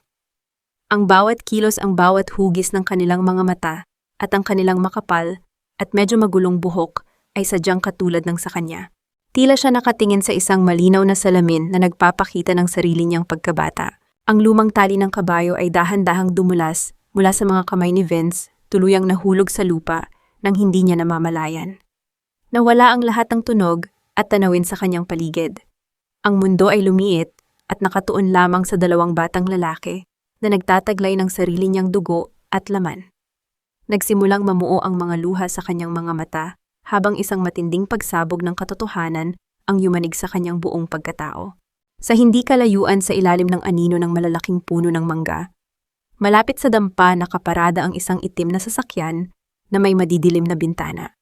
Ang bawat kilos, ang bawat hugis ng kanilang mga mata at ang kanilang makapal at medyo magulong buhok ay sadyang katulad ng sa kanya. Tila siya nakatingin sa isang malinaw na salamin na nagpapakita ng sarili niyang pagkabata. Ang lumang tali ng kabayo ay dahan-dahang dumulas mula sa mga kamay ni Vince, tuluyang nahulog sa lupa nang hindi niya namamalayan. Nawala ang lahat ng tunog at tanawin sa kanyang paligid. Ang mundo ay lumiit at nakatuon lamang sa dalawang batang lalaki na nagtataglay ng sarili niyang dugo at laman. Nagsimulang mamuo ang mga luha sa kanyang mga mata habang isang matinding pagsabog ng katotohanan ang yumanig sa kanyang buong pagkatao. Sa hindi kalayuan sa ilalim ng anino ng malalaking puno ng mangga, malapit sa dampa nakaparada ang isang itim na sasakyan na may madidilim na bintana.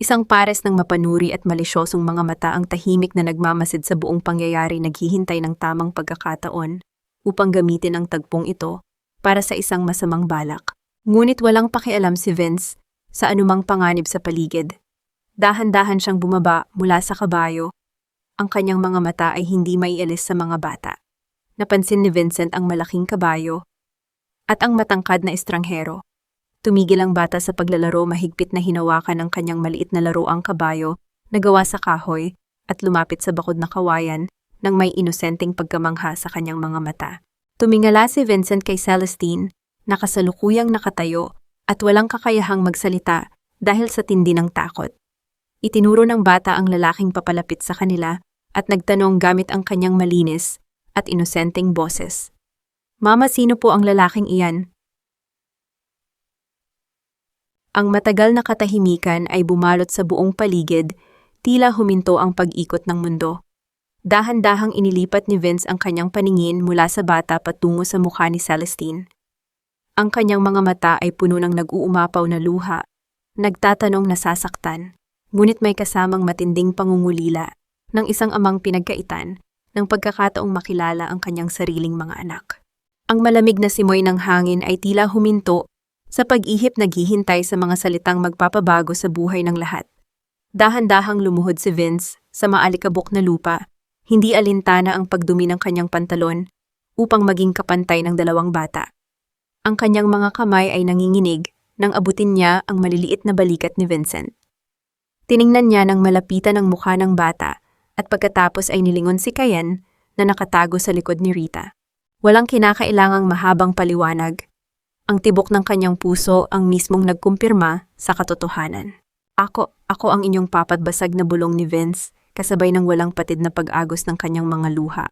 Isang pares ng mapanuri at malisyosong mga mata ang tahimik na nagmamasid sa buong pangyayari, naghihintay ng tamang pagkakataon upang gamitin ang tagpong ito para sa isang masamang balak. Ngunit walang pakialam si Vince sa anumang panganib sa paligid. Dahan-dahan siyang bumaba mula sa kabayo. Ang kanyang mga mata ay hindi maialis sa mga bata. Napansin ni Vincent ang malaking kabayo at ang matangkad na estranghero. Tumigil ang bata sa paglalaro, mahigpit na hinawakan ng kanyang maliit na laruang kabayo na gawa sa kahoy at lumapit sa bakod na kawayan nang may inosenteng pagkamangha sa kanyang mga mata. Tumingala si Vincent kay Celestine, nakasalukuyang nakatayo at walang kakayahang magsalita dahil sa tindi ng takot. Itinuro ng bata ang lalaking papalapit sa kanila at nagtanong gamit ang kanyang malinis at inosenteng boses. "Mama, sino po ang lalaking iyan?" Ang matagal na katahimikan ay bumalot sa buong paligid, tila huminto ang pag-ikot ng mundo. Dahan-dahang inilipat ni Vince ang kanyang paningin mula sa bata patungo sa mukha ni Celestine. Ang kanyang mga mata ay puno ng nag-uumapaw na luha, nagtatanong nasasaktan, ngunit may kasamang matinding pangungulila ng isang amang pinagkaitan ng pagkakataong makilala ang kanyang sariling mga anak. Ang malamig na simoy ng hangin ay tila huminto sa pag-ihip, naghihintay sa mga salitang magpapabago sa buhay ng lahat. Dahan-dahang lumuhod si Vince sa maalikabok na lupa, hindi alintana ang pagdumi ng kanyang pantalon upang maging kapantay ng dalawang bata. Ang kanyang mga kamay ay nanginginig nang abutin niya ang maliliit na balikat ni Vincent. Tiningnan niya ng malapitan ang mukha ng bata at pagkatapos ay nilingon si Cayen na nakatago sa likod ni Rita. Walang kinakailangang mahabang paliwanag. Ang tibok ng kanyang puso ang mismong nagkumpirma sa katotohanan. Ako ang inyong papatbasag na bulong ni Vince, kasabay ng walang patid na pag-agos ng kanyang mga luha.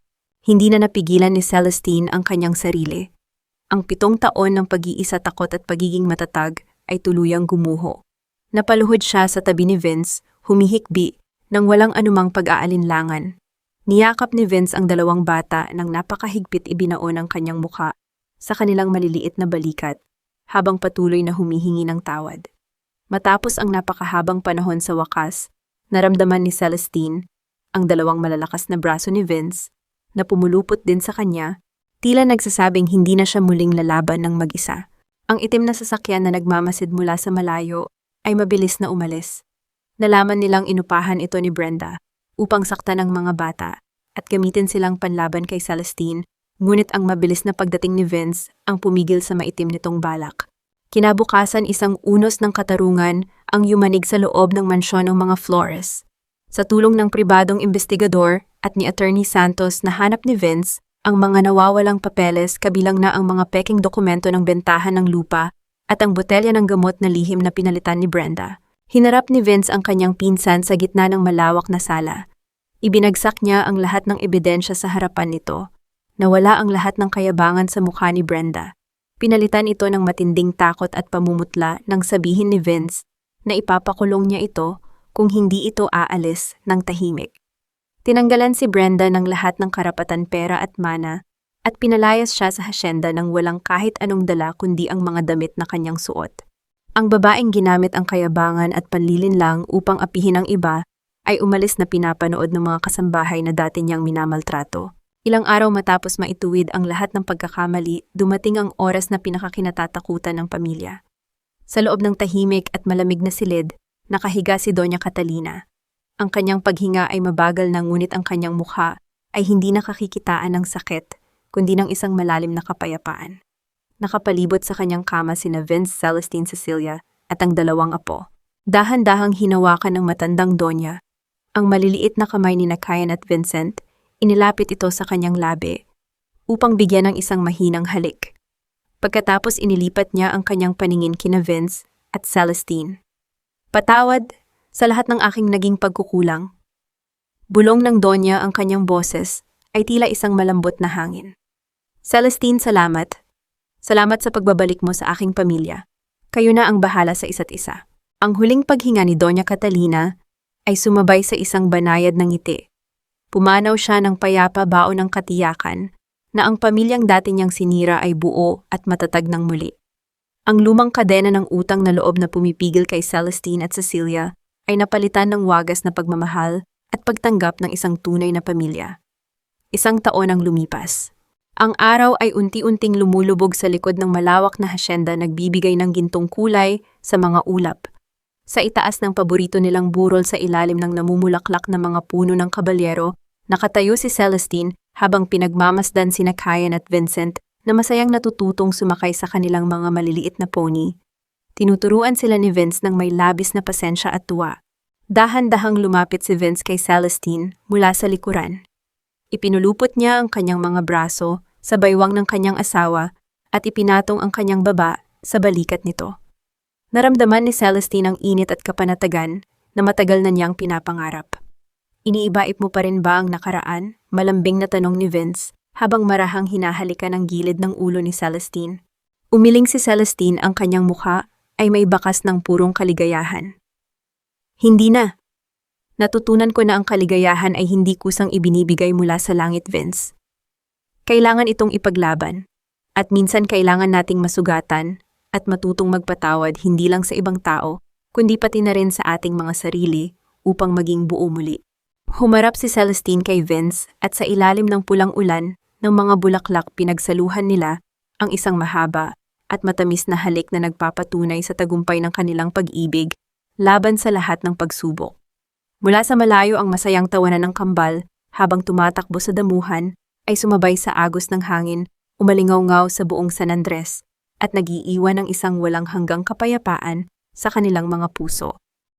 Hindi na napigilan ni Celestine ang kanyang sarili. Ang 7 taon ng pag-iisa, takot at pagiging matatag ay tuluyang gumuho. Napaluhod siya sa tabi ni Vince, humihikbi, nang walang anumang pag-aalinlangan. Niyakap ni Vince ang dalawang bata nang napakahigpit, ibinaon ang kanyang mukha sa kanilang maliliit na balikat, habang patuloy na humihingi ng tawad. Matapos ang napakahabang panahon, sa wakas, naramdaman ni Celestine ang dalawang malalakas na braso ni Vince na pumulupot din sa kanya, tila nagsasabing hindi na siya muling lalaban ng mag-isa. Ang itim na sasakyan na nagmamasid mula sa malayo ay mabilis na umalis. Nalaman nilang inupahan ito ni Brenda upang saktan ang mga bata at gamitin silang panlaban kay Celestine. Ngunit ang mabilis na pagdating ni Vince ang pumigil sa maitim nitong balak. Kinabukasan, isang unos ng katarungan ang yumanig sa loob ng mansyon ng mga Flores. Sa tulong ng pribadong investigador at ni Attorney Santos, nahanap ni Vince ang mga nawawalang papeles, kabilang na ang mga peking dokumento ng bentahan ng lupa at ang botelya ng gamot na lihim na pinalitan ni Brenda. Hinarap ni Vince ang kanyang pinsan sa gitna ng malawak na sala. Ibinagsak niya ang lahat ng ebidensya sa harapan nito. Nawala ang lahat ng kayabangan sa mukha ni Brenda. Pinalitan ito ng matinding takot at pamumutla nang sabihin ni Vince na ipapakulong niya ito kung hindi ito aalis ng tahimik. Tinanggalan si Brenda ng lahat ng karapatan, pera at mana, at pinalayas siya sa hasyenda nang walang kahit anong dala kundi ang mga damit na kanyang suot. Ang babaeng ginamit ang kayabangan at panlilinlang upang apihin ang iba ay umalis na pinapanood ng mga kasambahay na dati niyang minamaltrato. Ilang araw matapos maituwid ang lahat ng pagkakamali, dumating ang oras na pinakakinatatakutan ng pamilya. Sa loob ng tahimik at malamig na silid, nakahiga si Doña Catalina. Ang kanyang paghinga ay mabagal na, ngunit ang kanyang mukha ay hindi nakakikitaan ng sakit, kundi ng isang malalim na kapayapaan. Nakapalibot sa kanyang kama sina Vince, Celestine, Cecilia at ang dalawang apo. Dahan-dahang hinawakan ng matandang Donya ang maliliit na kamay ni Cayen at Vincent. Inilapit ito sa kanyang labi upang bigyan ng isang mahinang halik. Pagkatapos inilipat niya ang kanyang paningin kina Vince at Celestine. "Patawad sa lahat ng aking naging pagkukulang." Bulong ng Donya, ang kanyang boses ay tila isang malambot na hangin. "Celestine, salamat. Salamat sa pagbabalik mo sa aking pamilya. Kayo na ang bahala sa isa't isa." Ang huling paghinga ni Doña Catalina ay sumabay sa isang banayad ng ngiti. Pumanaw siya ng payapa bao ng katiyakan na ang pamilyang dati niyang sinira ay buo at matatag ng muli. Ang lumang kadena ng utang na loob na pumipigil kay Celestine at Cecilia ay napalitan ng wagas na pagmamahal at pagtanggap ng isang tunay na pamilya. Isang taon ang lumipas. Ang araw ay unti-unting lumulubog sa likod ng malawak na hasyenda, nagbibigay ng gintong kulay sa mga ulap. Sa itaas ng paborito nilang burol sa ilalim ng namumulaklak na mga puno ng kabalyero, nakatayo si Celestine habang pinagmamasdan sina Kyan at Vincent na masayang natututong sumakay sa kanilang mga maliliit na pony. Tinuturuan sila ni Vince ng may labis na pasensya at tuwa. Dahan-dahang lumapit si Vince kay Celestine mula sa likuran. Ipinulupot niya ang kanyang mga braso sa baywang ng kanyang asawa at ipinatong ang kanyang baba sa balikat nito. Naramdaman ni Celestine ang init at kapanatagan na matagal na niyang pinapangarap. Iniibaip mo pa rin ba ang nakaraan? Malambing na tanong ni Vince habang marahang hinahalikan ang gilid ng ulo ni Celestine. Umiling si Celestine, ang kanyang mukha ay may bakas ng purong kaligayahan. Hindi na. Natutunan ko na ang kaligayahan ay hindi kusang ibinibigay mula sa langit, Vince. Kailangan itong ipaglaban. At minsan kailangan nating masugatan at matutong magpatawad hindi lang sa ibang tao, kundi pati na rin sa ating mga sarili upang maging buo muli. Humarap si Celestine kay Vince at sa ilalim ng pulang ulan ng mga bulaklak pinagsaluhan nila ang isang mahaba at matamis na halik na nagpapatunay sa tagumpay ng kanilang pag-ibig laban sa lahat ng pagsubok. Mula sa malayo ang masayang tawanan ng kambal habang tumatakbo sa damuhan ay sumabay sa agos ng hangin, umalingaw-ngaw sa buong San Andres at nag-iiwan ng isang walang hanggang kapayapaan sa kanilang mga puso.